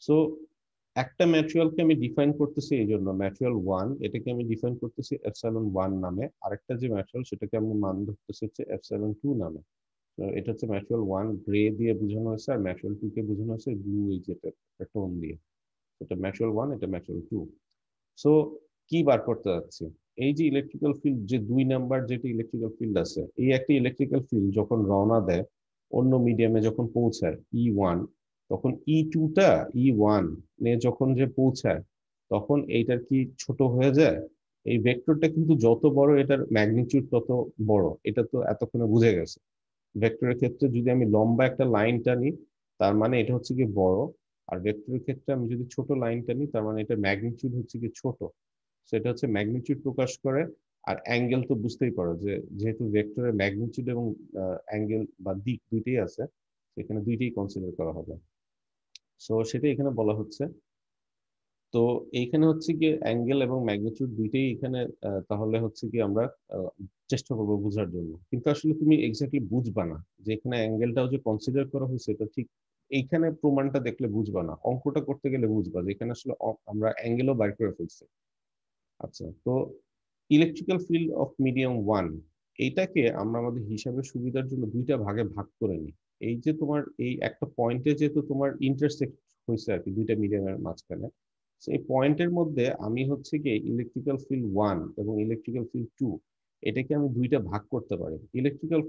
সো একটা ম্যাটেরিয়ালকে আমি ডিফাইন করতেছি, এই জন্য ম্যাটেরিয়াল ওয়ান, এটাকে আমি ডিফাইন করতেছি এপসাইলন ওয়ান নামে। আরেকটা যে ম্যাটেরিয়াল সেটাকে আমি মান ধরতেছি হচ্ছে এপসাইলন টু নামে। তো এটা হচ্ছে ম্যাটেরিয়াল ওয়ান গ্রে দিয়ে বোঝানো হয়েছে, আর ম্যাটেরিয়াল টু কে বোঝানো হয়েছে ব্লু, এই যেটা টোন দিয়ে। এটা ম্যাটেরিয়াল ওয়ান, এটা ম্যাটেরিয়াল টু। সো কি বার করতে যাচ্ছি, এই যে ইলেকট্রিক্যাল ফিল্ড, যে 2 নাম্বার যেটা ইলেকট্রিক্যাল ফিল্ড আছে, এই একটা ইলেকট্রিক্যাল ফিল্ড যখন রওনা দেয় অন্য মিডিয়ামে, যখন পৌঁছায় E1, তখন E2টা E1 নিয়ে যখন যে পৌঁছায়, তখন এইটার কি ছোট হয়ে যায়? এই ভেক্টরটা কিন্তু যত বড় এটার ম্যাগনিটিউড তত বড়, এটা তো এতক্ষণে বুঝে গেছে। ভেক্টরের ক্ষেত্রে যদি আমি লম্বা একটা লাইন টানি, তার মানে এটা হচ্ছে কি বড়। আর ভেক্টরের ক্ষেত্রে আমি যদি ছোট লাইন টানি, তার মানে এটা ম্যাগনিটিউড হচ্ছে কি ছোট। সেটা হচ্ছে ম্যাগনিটিউড প্রকাশ করে। আর অ্যাঙ্গেল তো বুঝতেই পারো যে যেহেতু ভেক্টরের ম্যাগনিটিউড এবং অ্যাঙ্গেল বা দিক দুইটাই আছে, সেখানে দুইটাই কনসিডার করা হবে। সো সেটা এখানে বলা হচ্ছে। তো এইখানে হচ্ছে কি অ্যাঙ্গেল এবং ম্যাগনিটিউড দুইটাই এখানে, তাহলে হচ্ছে কি আমরা চেষ্টা করবো বোঝার জন্য। কিন্তু আসলে তুমি এক্স্যাক্টলি বুঝবা না যে এখানে অ্যাঙ্গেলটাও যে কনসিডার করা হয়েছে, এটা ঠিক এইখানে প্রমাণটা দেখলে বুঝবা না, অঙ্কটা করতে গেলে বুঝবা যে এখানে আসলে আমরা অ্যাঙ্গেলও বাইর করে ফেলছি। আচ্ছা, তো electrical field of medium one, এইটাকে আমরা আমাদের হিসাবের সুবিধার জন্য দুইটা ভাগে ভাগ করে নিই। এই যে তোমার এই একটা পয়েন্টে যেহেতু তোমার ইন্টারসেক্ট হয়েছে আর কি দুইটা মিডিয়ামের মাঝখানে, সেই পয়েন্টের মধ্যে আমি হচ্ছে কি ইলেকট্রিক্যাল ফিল্ড ওয়ান এবং ইলেকট্রিক্যাল ফিল্ড টু, এটাকে আমি দুইটা ভাগ করতে পারি। Electrical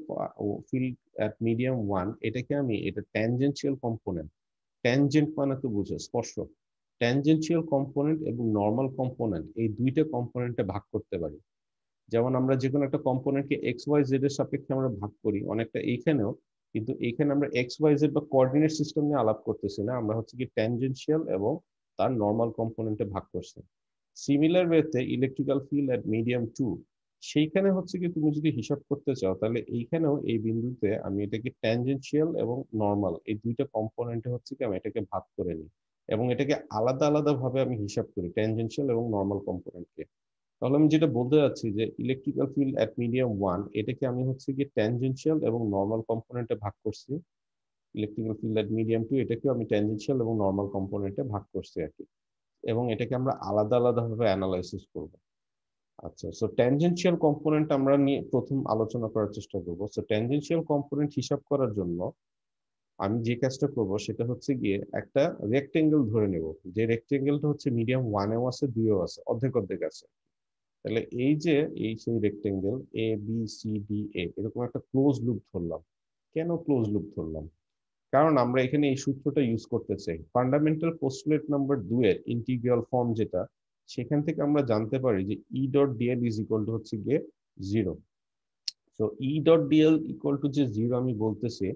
field at medium one, এটাকে আমি এটা ট্যানজেনশিয়াল কম্পোনেন্ট, ট্যানজেন্ট মানে তো বুঝো স্পর্শক, ট্যানজেনশিয়াল কম্পোনেন্ট এবং নর্মাল কম্পোনেন্ট, এই দুইটা কম্পোনেন্টে ভাগ করতে পারি। যেমন আমরা যে কোনো একটা কম্পোনেন্টকে এক্স ওয়াই জেড এর সাপেক্ষে আমরা ভাগ করি, অনেকটা এইখানেও। কিন্তু এইখানে আমরা এক্স ওয়াই জেড বা কোঅর্ডিনেট সিস্টেম নিয়ে আলাপ করতেছি না, আমরা হচ্ছে কি ট্যানজেনশিয়াল এবং তার নর্মাল কম্পোনেন্টে ভাগ করছি। সিমিলার ওয়েতে electrical field at medium to, সেইখানে হচ্ছে কি তুমি যদি হিসাব করতে চাও, তাহলে এইখানেও এই বিন্দুতে আমি এটাকে ট্যানজেনশিয়াল এবং নর্মাল এই দুইটা কম্পোনেন্টে হচ্ছে কি আমি এটাকে ভাগ করে নিই, এবং এটাকে আলাদা আলাদা ভাবে আমি হিসাব করি ট্যানজেনশিয়াল এবং নর্মাল কম্পোনেন্টকে। তাহলে আমি যেটা বলতে চাচ্ছি যে ইলেকট্রিক্যাল ফিল্ড এট মিডিয়াম ওয়ান, এটাকে আমি হচ্ছে কি ট্যানজেনশিয়াল এবং নর্মাল কম্পোনেন্টে ভাগ করছি। Electrical field at medium to, এটাকেও আমি ট্যানজেনশিয়াল এবং নর্মাল কম্পোনেন্টে ভাগ করছি আর কি। এবং এটাকে আমরা আলাদা আলাদা ভাবে অ্যানালাইসিস করব। আচ্ছা, সো ট্যানজেনশিয়াল কম্পোনেন্ট আমরা নিয়ে প্রথম আলোচনা করার চেষ্টা করব। সো ট্যানজেনশিয়াল কম্পোনেন্ট হিসাব করার জন্য আমি যে কাজটা করব সেটা হচ্ছে গিয়ে একটা রেক্টেঙ্গেল ধরে নেব, যে রেক্টেঙ্গেলটা হচ্ছে মিডিয়াম ওয়ানেও আছে, দুইও আছে, অর্ধেক অর্ধেক আছে। তাহলে এই যে এই সেই rectangle A B C D A এরকম একটা ক্লোজ লুপ ধরলাম। কেন ক্লোজ লুপ ধরলাম? কারণ আমরা এখানে এই সূত্রটা ইউজ করতে চাই। ফান্ডামেন্টাল পোস্টুলেট নাম্বার 2 এর ইন্টিগ্রাল ফর্ম যেটা, সেখান থেকে আমরা জানতে পারি যে E dot DL is equal to হচ্ছে গিয়ে 0। So E dot DL equal to যে 0 আমি বলতেছি,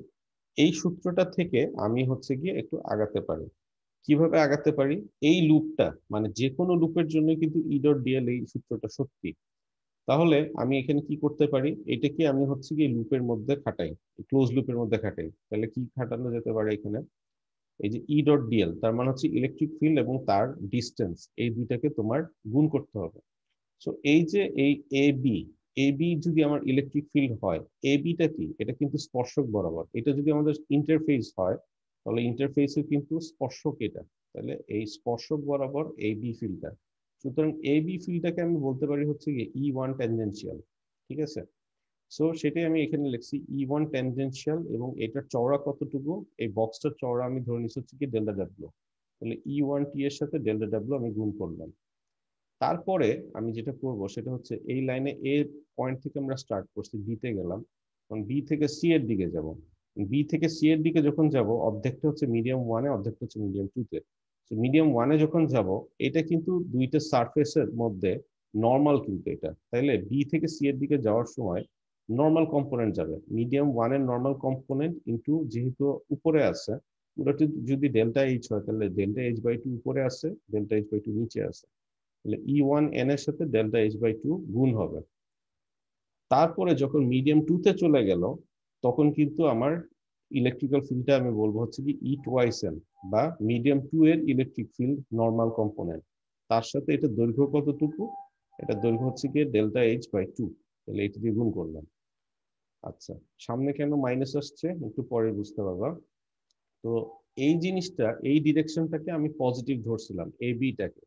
এই সূত্রটা থেকে আমি হচ্ছে গিয়ে একটু আগাতে পারি। কিভাবে আগাতে পারি? এই লুপটা মানে যে কোনো লুপের জন্য কিন্তু ই ডট ডিএল এই সূত্রটা সত্যি। তাহলে আমি এখানে কি করতে পারি, এটাকে আমি হচ্ছে গিয়ে লুপের মধ্যে খাটাই, ক্লোজ লুপের মধ্যে খাটাই। তাহলে কি খাটানো যেতে পারে এখানে? এই যে ই ডট ডিএল তার মানে হচ্ছে ইলেকট্রিক ফিল্ড এবং তার ডিস্টেন্স, এই দুইটাকে তোমার গুণ করতে হবে। সো এই যে এই এ বি, এ বি যদি আমার ইলেকট্রিক ফিল্ড হয়, এ বিটা কি? এটা কিন্তু স্পর্শক বরাবর। এটা যদি আমাদের ইন্টারফেস হয়, তাহলে ইন্টারফেসে কিন্তু স্পর্শক এটা। তাহলে এই স্পর্শক বরাবর এ বি ফিল্ডটা, সুতরাং এ বি ফিল্ডটাকে আমি বলতে পারি হচ্ছে গিয়ে ই ওয়ান ট্যানজেনশিয়াল। ঠিক আছে? সো সেটাই আমি এখানে লিখছি ই ওয়ান ট্যানজেনশিয়াল, এবং এটার চওড়া কতটুকু? এই বক্সটার চওড়া আমি ধরে নিচ্ছি হচ্ছে কি ডেল্টা ডাব্লিউ। তাহলে ই ওয়ান টি এর সাথে ডেল্টা ডাব্লিউ আমি গুণ করলাম। তারপরে আমি যেটা করব সেটা হচ্ছে এই লাইনে এ পয়েন্ট থেকে আমরা স্টার্ট করছি, বি তে গেলাম, কারণ বি থেকে সি এর দিকে যাব। বি থেকে সি এর দিকে যখন যাব, অর্ধেকটা হচ্ছে মিডিয়াম ওয়ানে, অর্ধেকটা হচ্ছে মিডিয়াম টু তে। মিডিয়াম ওয়ানে যখন যাব, এটা কিন্তু দুইটা সারফেসের মধ্যে নর্মাল, কিন্তু এটা তাইলে বি থেকে সি এর দিকে যাওয়ার সময় নর্মাল কম্পোনেন্ট যাবে। মিডিয়াম ওয়ানের নর্মাল কম্পোনেন্ট ইন্টু যেহেতু উপরে আছে, পুরোটি যদি ডেল্টা এইচ হয়, তাহলে ডেল্টা এইচ বাই টু উপরে আছে, ডেল্টা এইচ বাই টু নিচে আছে। তাহলে ই ওয়ান এন এর সাথে ডেল্টা এইচ বাই টু গুণ হবে। তারপরে যখন মিডিয়াম টু তে চলে গেল, তখন কিন্তু আমার ইলেকট্রিক্যাল ফিল্ডটা আমি বলবো হচ্ছে কি ই টুয়াইস এন, বা মিডিয়াম টু এর ইলেকট্রিক ফিল্ড নর্মাল কম্পোনেন্ট। তার সাথে এটা দৈর্ঘ্য কতটুকু? এটা দৈর্ঘ্য হচ্ছে কি ডেল্টা এইচ বাই টু। তাহলে এটা দিয়ে গুণ করলাম। আচ্ছা, সামনে কেন মাইনাস আসছে একটু পরে বুঝতে পারবা। তো এই জিনিসটা, এই ডিরেকশনটাকে আমি পজিটিভ ধরছিলাম, এ বিটাকে।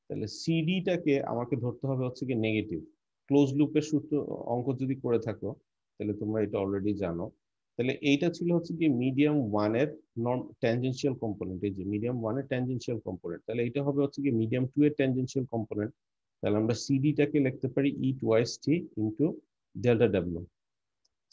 তাহলে সিডিটাকে আমাকে ধরতে হবে হচ্ছে কি নেগেটিভ। ক্লোজ লুপের সূত্র অঙ্ক যদি করে থাকো, তাহলে তোমরা এটা অলরেডি জানো। তাহলে এইটা ছিল হচ্ছে কি মিডিয়াম ওয়ানের নন ট্যানজেনশিয়াল কম্পোনেন্ট, এই যে মিডিয়াম ওয়ানের ট্যানজেনশিয়াল কম্পোনেন্ট। তাহলে এটা হবে হচ্ছে কি মিডিয়াম টু এর ট্যানজেনশিয়াল কম্পোনেন্ট। তাহলে আমরা সিডিটাকে লিখতে পারি ই টুয়াইস টি ইন্টু ডেল্টা ডাব্লিউ।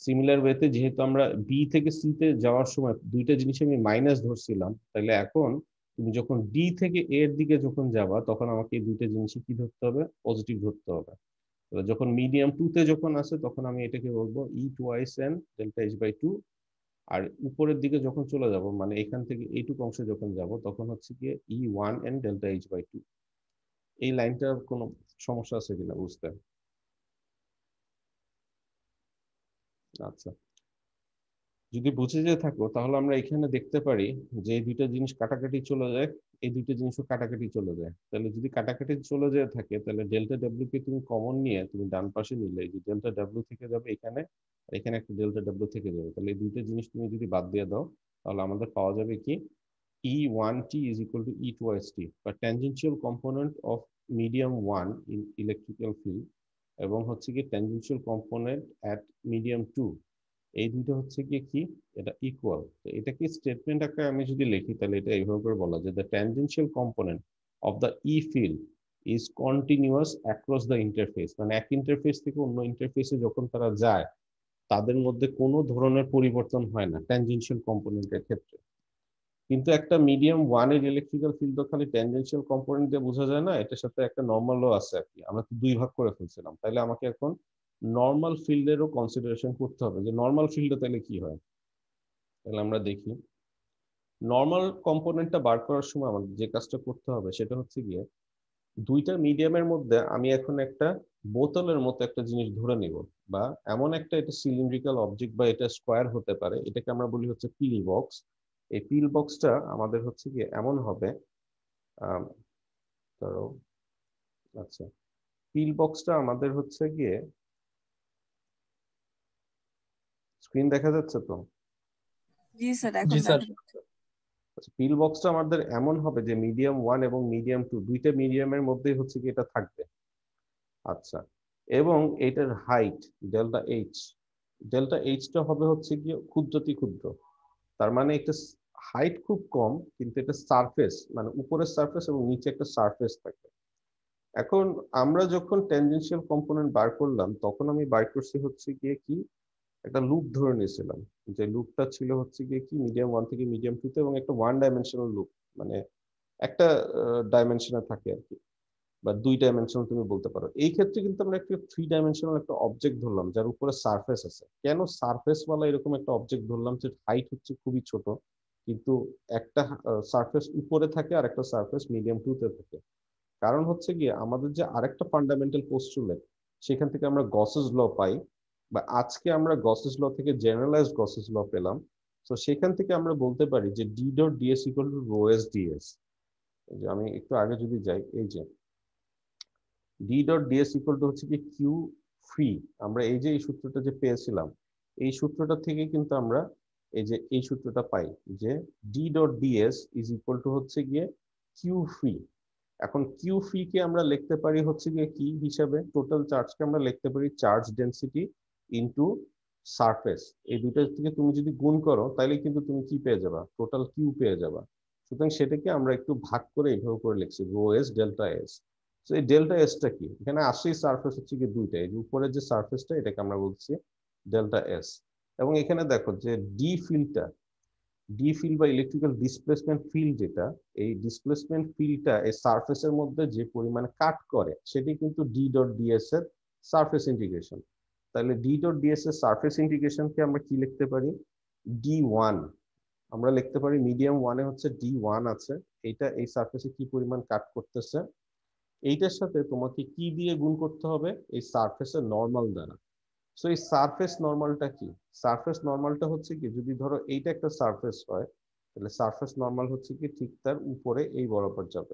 সিমিলার ওয়েতে যেহেতু আমরা বি থেকে সি তে যাওয়ার সময় দুইটা জিনিস আমি মাইনাস ধরছিলাম, তাহলে এখন তুমি যখন ডি থেকে এ এর দিকে যখন যাবা, তখন আমাকে এই দুইটা জিনিসই কি ধরতে হবে? পজিটিভ ধরতে হবে। যখন মিডিয়াম টু তে যখন আসে, তখন আমি এটাকে বলবো E twice N delta H by two. আর উপরের দিকে যখন চলে যাব, মানে এখান থেকে এইটুকু অংশে যখন যাব, তখন হচ্ছে গিয়ে E one N delta H by two. এই লাইনটার কোনো সমস্যা আছে কিনা বুঝতে? আচ্ছা, যদি বুঝে যেয়ে থাকো, তাহলে আমরা এখানে দেখতে পারি যে এই দুইটা জিনিস কাটাকাটি চলে যায়, এই দুইটা জিনিসও কাটাকাটি চলে যায়। তাহলে যদি কাটাকাটি চলে যেয়ে থাকে, তাহলে ডেল্টা ডাব্লিউ কে তুমি কমন নিয়ে তুমি ডান পাশে নিলে, এই যে ডেল্টা ডাব্লিউ থেকে যাবে এখানে, আর এখানে একটা ডেল্টা ডাব্লিউ থেকে যাবে। তাহলে এই দুইটা জিনিস তুমি যদি বাদ দিয়ে দাও, তাহলে আমাদের পাওয়া যাবে কি E one T is equal to E twice T, বা tangential component of medium one in electrical field, এবং হচ্ছে কি tangential component at medium two. এই দুটো হচ্ছে কি কি এটা ইকুয়াল। তো এটা কি স্টেটমেন্ট আকারে আমি যদি লিখি, তাহলে এটা এইভাবে করে বলা যায়, the tangential component of the E field is continuous across the interface. মানে এক ইন্টারফেস থেকে অন্য ইন্টারফেসে যখন তারা যায়, তাদের মধ্যে কোনো ধরনের পরিবর্তন হয় না ট্যানজেনশিয়াল কম্পোনেন্টের ক্ষেত্রে। কিন্তু একটা মিডিয়াম ওয়ানের ইলেকট্রিক্যাল ফিল্ড তো খালি ট্যানজেনশিয়াল কম্পোনেন্ট দিয়ে বোঝা যায় না, এটার সাথে একটা নর্মালও আছে আর কি। আমরা তো দুই ভাগ করে ফেলছিলাম, তাহলে আমাকে এখন নর্মাল ফিল্ডেরও কনসিডারেশন করতে হবে, যে নর্মাল ফিল্ডে তাহলে কি হয়। তাহলে আমরা দেখি নর্মাল কম্পোনেন্টটা বার করার সময় আমাদের যে কাজটা করতে হবে সেটা হচ্ছে গিয়ে, দুইটা মিডিয়ামের মধ্যে আমি এখন একটা বোতলের মতো একটা জিনিস ধরে নিব, বা এমন একটা, এটা সিলিন্ড্রিক্যাল অবজেক্ট বা এটা স্কোয়ার হতে পারে, এটাকে আমরা বলি হচ্ছে পিল বক্স। এই পিল বক্সটা আমাদের হচ্ছে গিয়ে এমন হবে, ধরো, আচ্ছা, পিল বক্সটা আমাদের হচ্ছে গিয়ে, স্ক্রিন দেখা যাচ্ছে তো? জি স্যার, জি এখন স্যার। দেখা যাচ্ছে। আচ্ছা, পিল বক্সটা আমাদের এমন হবে যে মিডিয়াম ওয়ান এবং মিডিয়াম টু দুইটা মিডিয়ামের মধ্যেই হচ্ছে কি এটা থাকবে। আচ্ছা, এবং এটার হাইট ডেল্টা এইচ, ডেল্টা এইচটা হবে হচ্ছে গিয়ে ক্ষুদ্রাতি ক্ষুদ্র। তার মানে একটা হাইট খুব কম, কিন্তু এটা সারফেস, মানে উপরের সারফেস এবং নিচে একটা সারফেস থাকে। এখন আমরা যখন ট্যানজেনশিয়াল কম্পোনেন্ট বার করলাম তখন আমি বার করছি হচ্ছে গিয়ে কি একটা লুপ ধরে নিয়েছিলাম, যে লুপটা ছিল হচ্ছে গিয়ে কি মিডিয়াম 1 থেকে মিডিয়াম 2 তে, এবং একটা ওয়ান ডাইমেনশনাল লুপ, মানে একটা ডাইমেনশনে থাকে আর কি, বা দুই ডাইমেনশনাল তুমি বলতে পারো। এই ক্ষেত্রে কিন্তু আমরা একটা থ্রি ডাইমেনশনাল একটা অবজেক্ট ধরলাম যার উপরে সারফেস আছে। কেন সারফেস ওয়ালা এরকম একটা অবজেক্ট ধরলাম যে হাইট হচ্ছে খুবই ছোট, কিন্তু একটা সারফেস উপরে থাকে আর একটা সারফেস মিডিয়াম 2 তে থাকে। কারণ হচ্ছে গিয়ে আমাদের যে আরেকটা ফান্ডামেন্টাল পোস্টুলেট, সেখান থেকে আমরা গসেস ল পাই, বা আজকে আমরা গসেস ল থেকে জেনারেলাইজড গসেস ল পেলাম। তো সেখান থেকে আমরা বলতে পারি যে D dot dS equal to rho S dS. যে আমি একটু আগে যদি যাই, এই যে D dot dS equal to হচ্ছে কি কিউ ফ্রি। আমরা এই যে এই সূত্রটা যে পেয়েছিলাম, এই সূত্রটা থেকে কিন্তু আমরা এই যে এই সূত্রটা পাই যে D dot DS is equal to হচ্ছে গিয়ে কিউ ফ্রি। এখন কিউ ফ্রি কে আমরা লিখতে পারি হচ্ছে গিয়ে কি হিসাবে, টোটাল চার্জকে আমরা লিখতে পারি চার্জ ডেনসিটি ইনটু সারফেস। এই দুইটা থেকে তুমি যদি গুণ করো তাহলে কিন্তু তুমি কি পেয়ে যাবা, টোটাল কিউ পেয়ে যাবা। সুতরাং সেটাকে আমরা একটু ভাগ করে এইভাবে করে লিখছি রো এস ডেল্টা এস। তো এই ডেল্টা এসটা কি, এখানে আসেই সারফেস হচ্ছে কি দুইটা, এই উপরের যে সারফেসটা এটাকে আমরা বলছি ডেল্টা এস। এবং এখানে দেখো যে ডি ফিল্ডটা, ডি ফিল্ড বা ইলেকট্রিক্যাল ডিসপ্লেসমেন্ট ফিল্ড যেটা, এই ডিসপ্লেসমেন্ট ফিল্ডটা এই সারফেসের মধ্যে যে পরিমাণে কাট করে সেটি কিন্তু ডি ডট ডিএস এর সারফেস ইন্টিগ্রেশন। তাহলে ডি ডট ডিএস এর সারফেস ইন্টিগ্রেশনকে আমরা কি লিখতে পারি, ডি ওয়ান। আমরা লিখতে পারি মিডিয়াম ওয়ানে হচ্ছে ডি ওয়ান আছে, এইটা এই সারফেসে কি পরিমাণ কাট করতেছে, এইটার সাথে তোমাকে কি দিয়ে গুণ করতে হবে, এই সারফেসের নর্মাল দ্বারা। সো এই সারফেস নর্মালটা কি, সারফেস নর্মালটা হচ্ছে কি, যদি ধরো এইটা একটা সারফেস হয় তাহলে সারফেস নর্মাল হচ্ছে কি ঠিক তার উপরে এই বরাবর যাবে।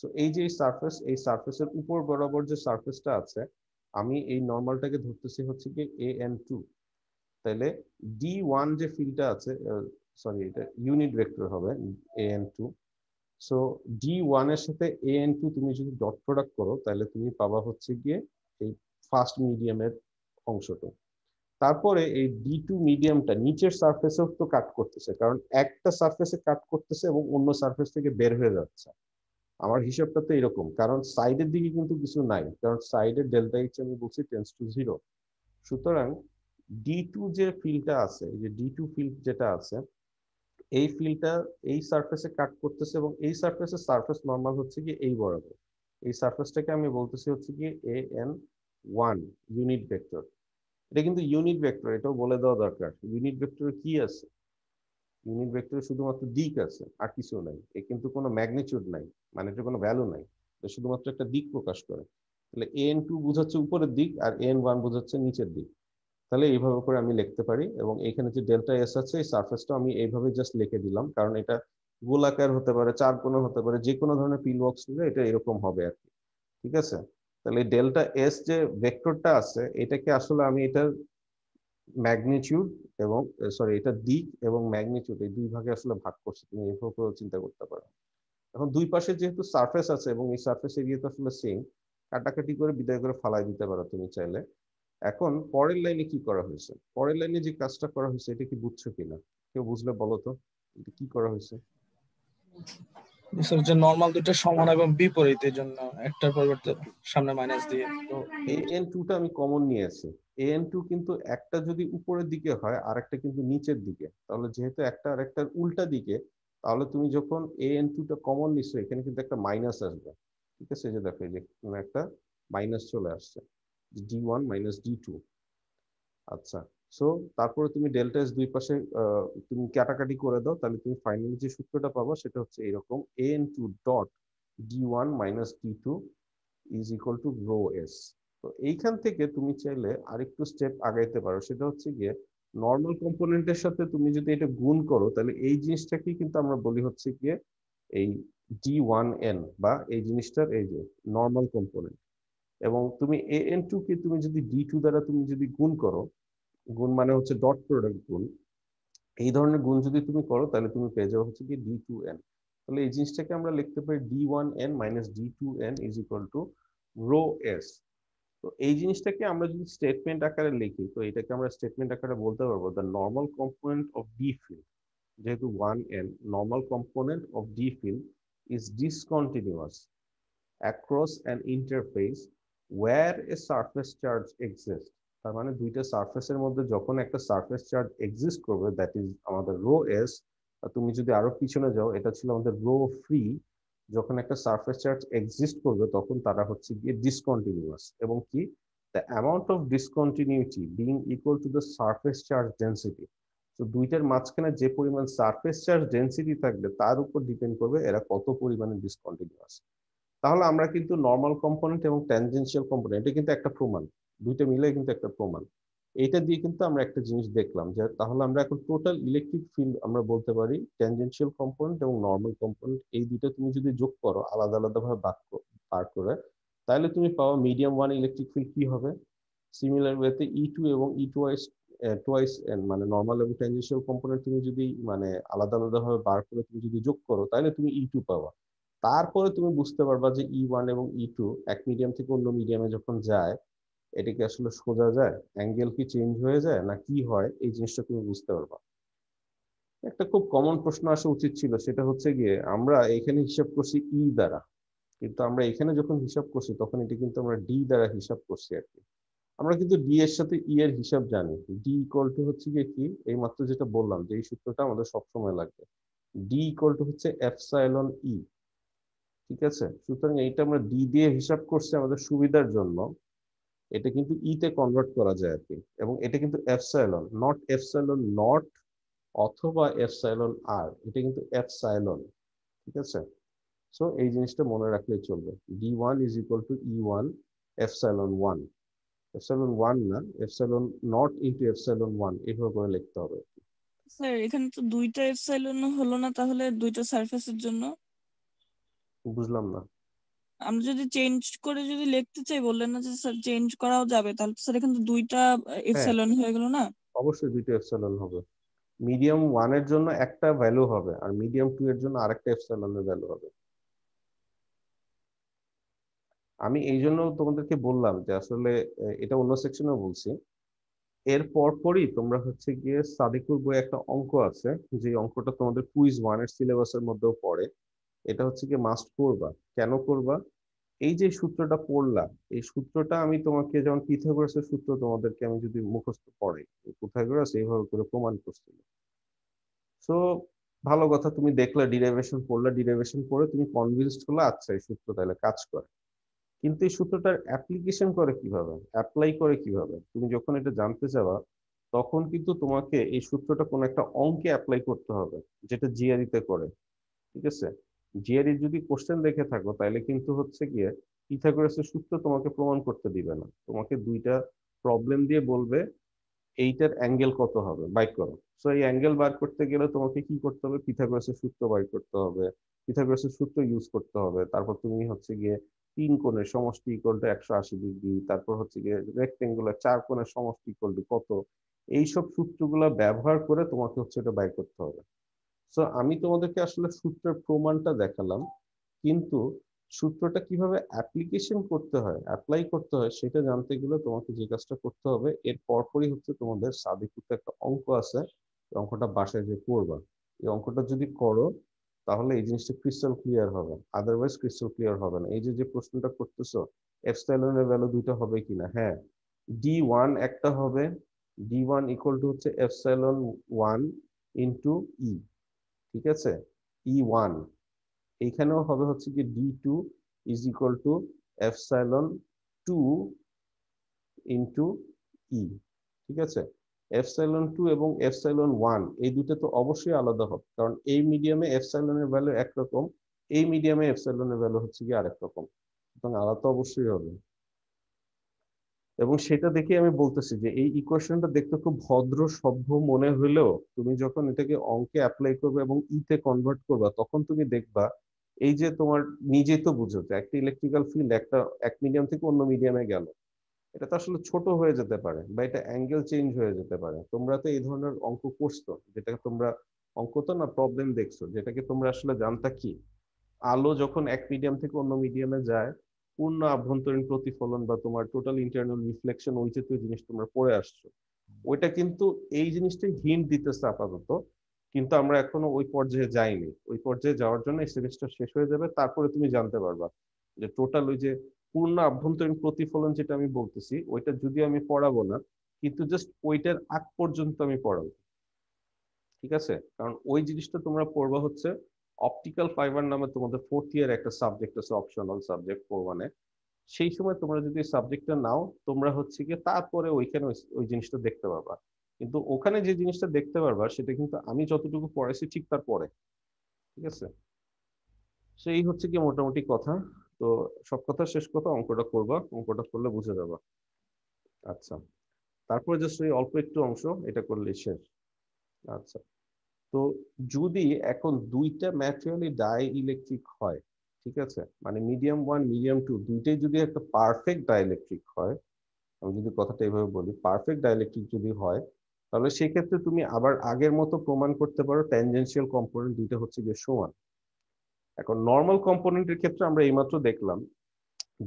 সো এই যে এই সারফেস, এই সারফেসের উপর বরাবর যে সারফেসটা আছে, আমি এই নর্মালটাকে ধরতেছি হচ্ছে কি এ এন টু। তাহলে ডি ওয়ান যে ফিল্ডটা আছে, সরি এটা ইউনিট ভেক্টর হবে A N two. So D one এর সাথে এ এন টু তুমি যদি ডট প্রোডাক্ট করো তাহলে তুমি পাবা হচ্ছে গিয়ে এই ফার্স্ট মিডিয়ামের অংশটা। তারপরে এই ডি টু মিডিয়ামটা নিচের সারফেসেও তো কাট করতেছে, কারণ একটা সারফেসে কাট করতেছে এবং অন্য সারফেস থেকে বের হয়ে যাচ্ছে। আমার হিসাবটা তো এরকম, কারণ সাইডের দিকে কিন্তু কিছু নাই, কারণ সাইডের ডেল্টা এইচ আমি বলছি টেন্স টু জিরো। সুতরাং ডি টু যে ফিল্ডটা আছে, এই যে ডি টু ফিল্ড যেটা আছে, এই ফিল্ডটা এই সারফেসে কাট করতেছে, এবং এই সারফেসের সারফেস নর্মাল হচ্ছে কি এই বরাবর। এই সারফেসটাকে আমি বলতেছি হচ্ছে কি A N one unit vector. এটা কিন্তু ইউনিট ভেক্টর, এটাও বলে দেওয়া দরকার। ইউনিট ভেক্টরে কি আছে, ইউনিট ভেক্টরে শুধুমাত্র দিক আছে আর কিছু নাই, এ কিন্তু কোনো ম্যাগনিটিউড নাই, মানে এটা কোনো ভ্যালু নাই, এটা শুধুমাত্র একটা দিক প্রকাশ করে। তাহলে এন টু বোঝাচ্ছে উপরের দিক আর এন ওয়ান বোঝাচ্ছে নিচের দিক। তাহলে এইভাবে করে আমি লিখতে পারি, এবং এখানে যে ডেল্টা এস আছে এই সারফেসটা আমি এইভাবে জাস্ট লিখে দিলাম, কারণ এটা গোলাকার হতে পারে, চারকোনা হতে পারে, যে কোনো ধরনের পিল বক্স নিলে এটা এরকম হবে আর কি। ঠিক আছে, তাহলে ডেল্টা এস যে ভেক্টরটা আছে এটাকে আসলে আমি এটার ম্যাগনিটিউড এবং সরি এটা দিক এবং ম্যাগনিটিউড এই দুই ভাগে আসলে ভাগ করছি, তুমি এইভাবে করে চিন্তা করতে পারো। এখন দুই পাশে যেহেতু সারফেস আছে এবং এই সারফেস এরিয়া তো আসলে সেম, কাটাকাটি করে বিদায় করে ফালাই দিতে পারো তুমি চাইলে। এখন পরের লাইনে কি করা হয়েছে, পরের লাইনে যে কাজটা করা হয়েছে এটা কি বুঝছো কিনা, কেউ বুঝলে বলো তো এটা কি করা হয়েছে। স্যার যে নরমাল দুটো সমান এবং বিপরীত, এই জন্য একটার পরিবর্তে সামনে মাইনাস দিয়ে। তো এ এন টুটা আমি কমন নিয়েছি, এ এন টু কিন্তু একটা যদি উপরের দিকে হয় আর একটা কিন্তু নিচের দিকে, তাহলে যেহেতু একটা আর একটার উল্টা দিকে, তাহলে তুমি যখন এ এন টুটা কমন নিছো এখানে কিন্তু একটা মাইনাস আসবে। ঠিক আছে, এই যে দেখো এই যে একটা মাইনাস চলে আসছে, D one minus D two. আচ্ছা, সো তারপরে তুমি ডেল্টা এস দুই পাশে তুমি কাটাকাটি করে দাও, তাহলে তুমি ফাইনালি যে সূত্রটা পাবো সেটা হচ্ছে এরকম, A N two dot D one minus D two is equal to rho S. তো এইখান থেকে তুমি চাইলে আরেকটু স্টেপ আগাইতে পারো, সেটা হচ্ছে গিয়ে নর্মাল কম্পোনেন্টের সাথে তুমি যদি এটা গুণ করো তাহলে এই জিনিসটাকেই কিন্তু আমরা বলি হচ্ছে গিয়ে এই ডি ওয়ান এন, বা এই জিনিসটার এই যে নর্মাল কম্পোনেন্ট। এবং তুমি এ এন টু কে তুমি যদি ডি টু দ্বারা তুমি যদি গুণ করো, গুণ মানে হচ্ছে ডট প্রোডাক্ট গুণ, এই ধরনের গুণ যদি তুমি করো তাহলে তুমি পেয়ে যাবে হচ্ছে কি ডি টু এন। তাহলে এই জিনিসটাকে আমরা লিখতে পারি D one N minus D two N is equal to rho S. তো এই জিনিসটাকে আমরা যদি স্টেটমেন্ট আকারে লিখি তো এটাকে আমরা স্টেটমেন্ট আকারে বলতে পারবো the normal component of D field, যেহেতু one N normal component of D field is discontinuous. across an interface where a surface charge exists. তার মানে দুইটা সারফেসের মধ্যে যখন একটা সারফেস চার্জ এক্সিস্ট করবে, দ্যাট ইজ আমাদের রো এস। তুমি যদি আরো পিছনে যাও, এটা ছিল আমাদের রো ফ্রি। যখন একটা সারফেস চার্জ এক্সিস্ট করবে তখন তারা হচ্ছে গিয়ে ডিসকন্টিনিউয়াস, এবং কি the amount of discontinuity being equal to the surface charge density. তো দুইটার মাঝখানে যে পরিমাণ সারফেস চার্জ ডেন্সিটি থাকবে তার উপর ডিপেন্ড করবে এরা কত পরিমাণে ডিসকন্টিনিউয়াস। তাহলে আমরা কিন্তু নর্মাল কম্পোনেন্ট এবং ট্যানজেনশিয়াল কম্পোনেন্ট, এটা কিন্তু একটা প্রমাণ, দুইটা মিলে কিন্তু একটা প্রমাণ। এইটা দিয়ে কিন্তু আমরা একটা জিনিস দেখলাম যে তাহলে আমরা এখন টোটাল ইলেকট্রিক ফিল্ড আমরা বলতে পারি ট্যানজেনশিয়াল কম্পোনেন্ট এবং নর্মাল কম্পোনেন্ট, এই দুইটা তুমি যদি যোগ করো আলাদা আলাদা ভাবে বার করে, তাহলে তুমি পাওয়া মিডিয়াম ওয়ান ইলেকট্রিক ফিল্ড কি হবে। সিমিলার ওয়েতে ই টু এবং ই টোয়াইস মানে নর্মাল এবং ট্যানজেনশিয়াল কম্পোনেন্ট তুমি যদি মানে আলাদা আলাদা ভাবে বার করে তুমি যদি যোগ করো, তাহলে তুমি ই টু পাওয়া। তারপরে তুমি বুঝতে পারবা যে ই ওয়ান এবং ই টু এক মিডিয়াম থেকে অন্য মিডিয়ামে যখন যায়, এটা কি আসলে সোজা যায়, অ্যাঙ্গেল কি চেঞ্জ হয়ে যায় না কি হয়, এই জিনিসটা তুমি বুঝতে পারবা। একটা খুব কমন প্রশ্ন আসা উচিত ছিল, সেটা হচ্ছে গিয়ে আমরা এখানে হিসাব করছি ই দ্বারা, কিন্তু আমরা এখানে যখন হিসাব করছি তখন এটা কিন্তু আমরা ডি দ্বারা হিসাব করছি আর কি। আমরা কিন্তু ডি এর সাথে ই এর হিসাব জানি। ডি ইকুয়াল টু হচ্ছে গিয়ে কি, এই মাত্র যেটা বললাম যে এই সূত্রটা আমাদের সবসময় লাগবে। ডি ইকুয়াল টু হচ্ছে এপসাইলন ই। ঠিক আছে, সুতরাং এইটা আমরা ডি দিয়ে হিসাব করছি আমাদের সুবিধার জন্য। এটা কিন্তু ই তে কনভার্ট করা যায় আর কি, এবং এটা কিন্তু এপসাইলন, নট এপসাইলন নট অথবা এপসাইলন আর, এটা কিন্তু এপসাইলন। ঠিক আছে, সো এই জিনিসটা মনে রাখলেই চলবে। D one is equal to E one epsilon one, epsilon one না, epsilon not into epsilon one, এইভাবে করে লিখতে হবে। স্যার এখানে তো দুইটা এপসাইলন হলো না তাহলে দুইটা সারফেসের জন্য? বুঝলাম না। আমরা যদি চেঞ্জ করে যদি লিখতে চাই, বললেন না যে স্যার চেঞ্জ করাও যাবে, তাহলে তো স্যার এখানে তো দুইটা হ্যাঁ, এপসাইলন হয়ে গেল না? অবশ্যই দুইটা এপসাইলন হবে। মিডিয়াম ওয়ান এর জন্য একটা ভ্যালু হবে আর মিডিয়াম টু এর জন্য আরেকটা এপসাইলনের ভ্যালু হবে। আমি এই জন্য তোমাদেরকে বললাম যে আসলে এটা অন্য সেকশনেও বলছি, এর পরপরই তোমরা হচ্ছে গিয়ে সাদিকুর বই একটা অঙ্ক আছে, যে অঙ্কটা তোমাদের কুইজ ওয়ান এর সিলেবাসের মধ্যেও পড়ে। এটা হচ্ছে গিয়ে মাস্ট করবা। কেন করবা? এই যে সূত্রটা পড়লা, এই সূত্রটা আমি তোমাকে, যেমন পিথাগোরাসের সূত্র তোমাদেরকে আমি যদি মুখস্থ পড়াই, পিথাগোরাস এইভাবে করে প্রমাণ করছিল। সো ভালো কথা, তুমি দেখলে ডিরাইভেশন পড়লা, ডিরাইভেশন পড়ে তুমি কনভিন্সড হলে আচ্ছা এই সূত্র তাহলে কাজ করে। কিন্তু এই সূত্রটার অ্যাপ্লিকেশন করে কিভাবে, অ্যাপ্লাই করে কিভাবে, তুমি যখন এটা জানতে চাবা তখন কিন্তু তোমাকে এই সূত্রটা কোনো একটা অঙ্কে অ্যাপ্লাই করতে হবে, যেটা জিআরই তে করে। ঠিক আছে, জিআরই যদি কোশ্চেন দেখে থাকো তাহলে কিন্তু হচ্ছে গিয়ে পিথাগোরাসের সূত্র তোমাকে প্রমাণ করতে দিবে না, তোমাকে দুইটা প্রবলেম দিয়ে বলবে এইটার অ্যাঙ্গেল কত হবে বাইর করো। সো এই অ্যাঙ্গেল বার করতে গেলে তোমাকে কি করতে হবে, পিথাগোরাসের সূত্র বাইর করতে হবে, পিথাগোরাসের সূত্র ইউজ করতে হবে। তারপর তুমি হচ্ছে গিয়ে তিন কোণের সমষ্টি ইকুয়াল টু 180 ডিগ্রি, তারপর হচ্ছে গিয়ে রেক্টেঙ্গুলার চার কোণের সমষ্টি ইকুয়াল টু কত, এইসব সূত্রগুলো ব্যবহার করে তোমাকে হচ্ছে এটা বাইর করতে হবে। সো আমি তোমাদেরকে আসলে সূত্রের প্রমাণটা দেখালাম, কিন্তু সূত্রটা কিভাবে অ্যাপ্লিকেশন করতে হয়, অ্যাপ্লাই করতে হয়, সেটা জানতে গেলে তোমাকে যে কাজটা করতে হবে এর পরপরই হচ্ছে তোমাদের সাদিকুতে একটা অঙ্ক আছে, এই অঙ্কটা বাসায় যে করবা। এই অঙ্কটা যদি করো তাহলে এই জিনিসটা ক্রিস্টাল ক্লিয়ার হবে, আদারওয়াইজ ক্রিস্টাল ক্লিয়ার হবে না। এই যে যে প্রশ্নটা করতেছো এপসাইলনের ভ্যালু দুইটা হবে কিনা, হ্যাঁ, ডি ওয়ান একটা হবে, ডি ওয়ান ইকুয়াল টু হচ্ছে এপসাইলন ওয়ান ইন্টু ই। ঠিক আছে, ই ওয়ান এইখানেও হবে হচ্ছে কি D two is equal to epsilon two into E. ঠিক আছে, এপসাইলন টু এবং এপসাইলন ওয়ান এই দুটো তো অবশ্যই আলাদা হবে, কারণ এই মিডিয়ামে এপসাইলনের ভ্যালু একরকম, এই মিডিয়ামে এপসাইলনের ভ্যালু হচ্ছে কি আরেক রকম, সুতরাং আলাদা অবশ্যই হবে। এবং সেটা দেখে আমি বলতেছি যে এই ইকুয়েশনটা দেখতে খুব ভদ্র সভ্য মনে হলেও তুমি যখন এটাকে অঙ্কে অ্যাপ্লাই করবে এবং ইতে কনভার্ট করবা তখন তুমি দেখবা এই যে তোমার নিজেই তো বুঝো যে একটা ইলেকট্রিক্যাল ফিল্ড একটা এক মিডিয়াম থেকে অন্য মিডিয়ামে গেল, এটা তো আসলে ছোট হয়ে যেতে পারে বা এটা অ্যাঙ্গেল চেঞ্জ হয়ে যেতে পারে। তোমরা তো এই ধরনের অঙ্ক করছো, যেটাকে তোমরা অঙ্ক তো না প্রবলেম দেখছো, যেটাকে তোমরা আসলে জানতা কি, আলো যখন এক মিডিয়াম থেকে অন্য মিডিয়ামে যায় পূর্ণ আভ্যন্তরীণ প্রতিফলন বা তোমার টোটাল ইন্টারনাল রিফ্লেকশন, ওই জাতীয় জিনিস তোমরা পড়ে আসছো। ওইটা কিন্তু এই জিনিসটাই হিন্ট দিতেছে আপাতত, কিন্তু আমরা এখনো ওই পর্যায়ে যাইনি। ওই পর্যায়ে যাওয়ার জন্য এই সেমিস্টার শেষ হয়ে যাবে, তারপরে তুমি জানতে পারবা যে টোটাল ওই যে পূর্ণ আভ্যন্তরীণ প্রতিফলন যেটা আমি বলতেছি ওইটা যদি আমি পড়াবো না, কিন্তু জাস্ট ওইটার আগ পর্যন্ত আমি পড়াবো, ঠিক আছে? কারণ ওই জিনিসটা তোমরা পড়বা হচ্ছে অপটিক্যাল ফাইবার নামে তোমাদের 4th ইয়ার একটা সাবজেক্ট আছে, অপশনাল সাবজেক্ট 4-1-এ। সেই সময় তোমরা যদি সাবজেক্টটা নাও, তোমরা হচ্ছে কি তারপরে ওইখানে ওই জিনিসটা দেখতে পারবা, কিন্তু ওখানে যে জিনিসটা দেখতে পারবা সেটা কিন্তু আমি যতটুকু পড়াইছি ঠিক তার পরে, ঠিক আছে? সেই হচ্ছে কি মোটামুটি কথা। তো সব কথা শেষ কথা, অঙ্কটা করবা, অঙ্কটা করলে বুঝে যাবা। আচ্ছা, তারপরে জাস্ট ওই অল্প একটু অংশ এটা করলেই শেষ। আচ্ছা, তো যদি এখন দুইটা ম্যাটেরিয়ালই ডাই ইলেকট্রিক হয়, ঠিক আছে, মানে মিডিয়াম 1 মিডিয়াম 2 দুইটাই যদি একটা পারফেক্ট ডাইইলেকট্রিক হয়, আমি যদি কথাটা এইভাবে বলি, পারফেক্ট ডাইইলেকট্রিক যদি হয়, তাহলে সেক্ষেত্রে তুমি আবার আগের মতো প্রমাণ করতে পারো ট্যানজেনশিয়াল কম্পোনেন্ট দুইটা হচ্ছে গিয়ে সমান। এখন নর্মাল কম্পোনেন্টের ক্ষেত্রে আমরা এইমাত্র দেখলাম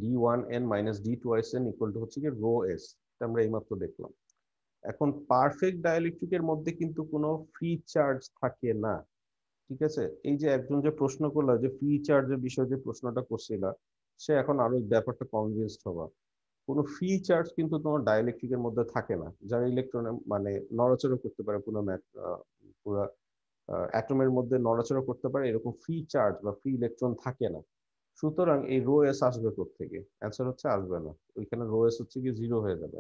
d1n minus d2n equal to হচ্ছে গিয়ে রো এস, এটা আমরা এইমাত্র দেখলাম। এখন পারফেক্ট ডাইইলেকট্রিকের মধ্যে কিন্তু কোনো ফ্রি চার্জ থাকে না, ঠিক আছে? এই যে একজন যে প্রশ্ন করলো যে ফ্রি চার্জের বিষয়ে যে প্রশ্নটা করছিল, সে এখন আরো ব্যাপারটা কনভিন্সড হবা। কোনো ফ্রি চার্জ কিন্তু তোমার ডাইইলেকট্রিকের মধ্যে থাকে না, যারা ইলেকট্রন মানে নড়াচড়া করতে পারে, পুরো অ্যাটমের মধ্যে নড়াচড়া করতে পারে, এরকম ফ্রি চার্জ বা ফ্রি ইলেকট্রন থাকে না। সুতরাং এই রো এস আসবে কোত্থেকে? অ্যান্সার হচ্ছে আসবে না, ওইখানে রো এস হচ্ছে কি জিরো হয়ে যাবে।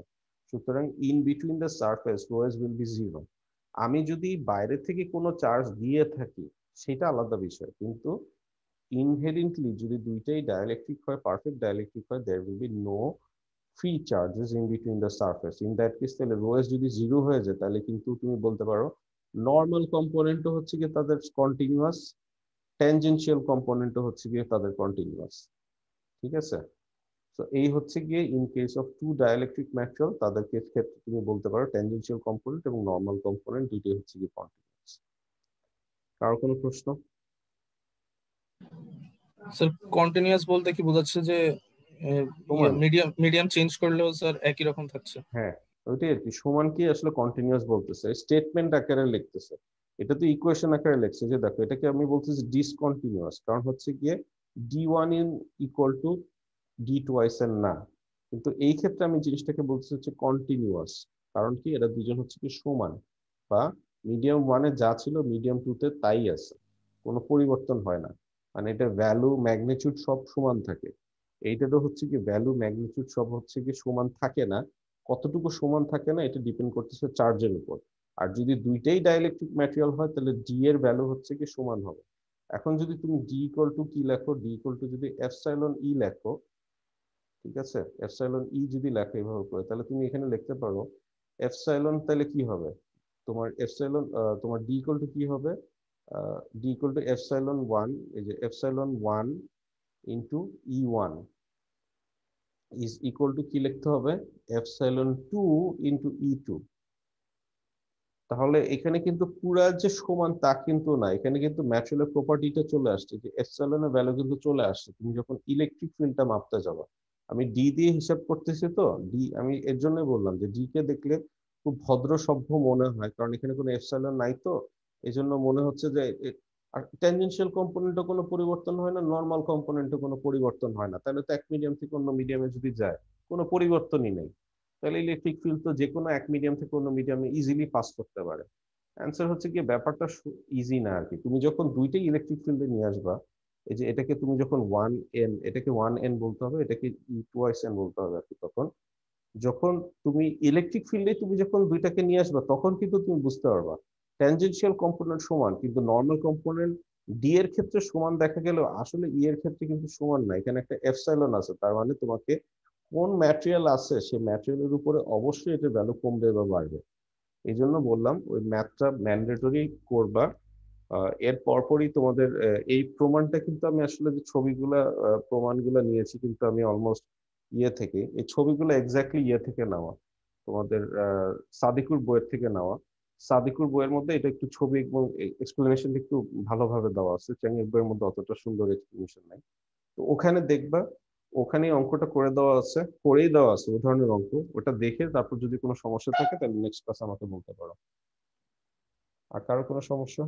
সুতরাং in between the surface rho S will be zero. আমি যদি বাইরে থেকে কোনো চার্জ দিয়ে থাকি সেটা আলাদা বিষয়, কিন্তু ইনহেরেন্টলি যদি দুইটাই ডাইইলেকট্রিক হয়, পারফেক্ট ডাইইলেকট্রিক হয়, there will be no free charges in between the surface. In that case তাহলে রো এস যদি জিরো হয়ে যায়, তাহলে কিন্তু তুমি বলতে পারো নর্মাল কম্পোনেন্টও হচ্ছে কি তাদের কন্টিনিউয়াস, ট্যানজেনশিয়াল কম্পোনেন্টও হচ্ছে গিয়ে তাদের কন্টিনিউয়াস, ঠিক আছে? তো এই হচ্ছে গিয়ে in case of two dielectric material, তাদের ক্ষেত্রে তুমি বলতে পারো ট্যানজেনশিয়াল কম্পোনেন্ট এবং নর্মাল কম্পোনেন্ট দুইটাই হচ্ছে গিয়ে কন্টিনিউয়াস। কারো কোনো প্রশ্ন? স্যার কন্টিনিউয়াস বলতে কি বোঝাচ্ছে যে সমান, মিডিয়াম মিডিয়াম চেঞ্জ করলেও স্যার একই রকম থাকছে? হ্যাঁ ওইটাই আর কি, সমান কি আসলে কন্টিনিউয়াস বলতেছে, স্টেটমেন্ট আকারে লিখতেছে, এটা তো ইকুয়েশন আকারে লিখছে যে দেখো এটাকে আমি বলতেছি ডিসকন্টিনিউয়াস, কারণ হচ্ছে গিয়ে d1 in equal to d2 না, কিন্তু এই ক্ষেত্রে আমি জিনিসটাকে বলতেছি হচ্ছে কন্টিনিউয়াস, কারণ কি এরা দুজন হচ্ছে কি সমান, বা মিডিয়াম 1-এ যা ছিল মিডিয়াম 2-তে তাই আছে, কোনো পরিবর্তন হয় না, মানে এটা ভ্যালু ম্যাগনিটিউড সব সমান থাকে। এইটারও হচ্ছে কি ভ্যালু ম্যাগনিটিউড সব হচ্ছে কি সমান থাকে না, কতটুকু সমান থাকে না এটা ডিপেন্ড করতেছে চার্জের উপর। আর যদি দুইটাই ডাইইলেকট্রিক ম্যাটেরিয়াল হয় তাহলে ডি এর ভ্যালু হচ্ছে কি সমান হবে। এখন যদি তুমি ডি ইকুয়াল টু কি লেখো, ডি ইকুয়াল টু যদি এপসাইলন ই লেখো, ঠিক আছে, এপসাইলন ই যদি লেখো এইভাবে করে, তাহলে তুমি এখানে লিখতে পারো এপসাইলন, তাহলে কি হবে তোমার এপসাইলন, তোমার ডি ইকুয়াল টু কি হবে, ডি ইকুয়াল টু এপসাইলন 1, এই যে epsilon 1 into E1 is equal two কি লিখতে হবে, এপসাইলন 2 ইন্টু E2। তাহলে এখানে কিন্তু পুরা যে সমান তা কিন্তু না, এখানে কিন্তু ম্যাটেরিয়ালের প্রপার্টিটা চলে আসছে, যে এপসাইলনের ভ্যালু কিন্তু চলে আসছে তুমি যখন ইলেকট্রিক ফিল্ডটা মাপতে যাবে। আমি ডি দিয়ে হিসাব করতেছি, তো ডি আমি এর জন্য বললাম যে ডি কে দেখলে খুব ভদ্র সভ্য মনে হয়, কারণ এখানে কোনো এপসাইলন নাই, তো এই জন্য মনে হচ্ছে যে আর ট্যানজেনশিয়াল কম্পোনেন্টও কোনো পরিবর্তন হয় না, নর্মাল কম্পোনেন্টও কোনো পরিবর্তন হয় না, তাহলে তো এক মিডিয়াম থেকে অন্য মিডিয়ামে যদি যায় কোনো পরিবর্তনই নেই, তাহলে ইলেকট্রিক ফিল্ড তো যে কোনো এক মিডিয়াম থেকে অন্য মিডিয়ামে ইজিলি পাস করতে পারে। অ্যান্সার হচ্ছে কি ব্যাপারটা ইজি না আর কি, তুমি যখন দুইটাই ইলেকট্রিক ফিল্ডে নিয়ে আসবা, এই যে এটাকে তুমি যখন 1n, এটাকে 1n বলতে হবে, এটাকে E2n বলতে হবে আর কি, তখন যখন তুমি ইলেকট্রিক ফিল্ডে তুমি যখন দুইটাকে নিয়ে আসবা তখন কিন্তু তুমি বুঝতে পারবা ট্যানজেনশিয়াল কম্পোনেন্ট সমান, কিন্তু নর্মাল কম্পোনেন্ট ডি এর ক্ষেত্রে সমান দেখা গেলেও আসলে ই এর ক্ষেত্রে কিন্তু সমান না, এখানে একটা এপসাইলন আছে, তার মানে তোমাকে কোন ম্যাটেরিয়াল আছে সেই ম্যাটেরিয়ালের উপরে অবশ্যই এটা ভ্যালু কমবে বা বাড়বে। এই জন্য বললাম ওই ম্যাথটা ম্যান্ডেটরি করবা। এর পরপরই তোমাদের এই প্রমাণটা কিন্তু আমি আসলে যে ছবিগুলা প্রমাণগুলা নিয়েছি কিন্তু আমি অলমোস্ট ইয়ে থেকে, এই ছবিগুলো এক্স্যাক্টলি ইয়ে থেকে নেওয়া, তোমাদের সাদিকুর বইয়ের থেকে নেওয়া। সাদিকুর বইয়ের মধ্যে এটা একটু ছবি এবং এক্সপ্লেনেশন একটু ভালোভাবে দেওয়া আছে, চ্যাংয়ের বইয়ের মধ্যে অতটা সুন্দর এক্সপ্লেনেশন নাই। তো ওখানে দেখবা, ওখানে অঙ্কটা করে দেওয়া আছে, করেই দেওয়া আছে ওই ধরনের অঙ্ক, ওটা দেখে তারপর যদি কোনো সমস্যা থাকে তাহলে নেক্সট ক্লাস আমাকে বলতে পারো। আর কারো কোনো সমস্যা?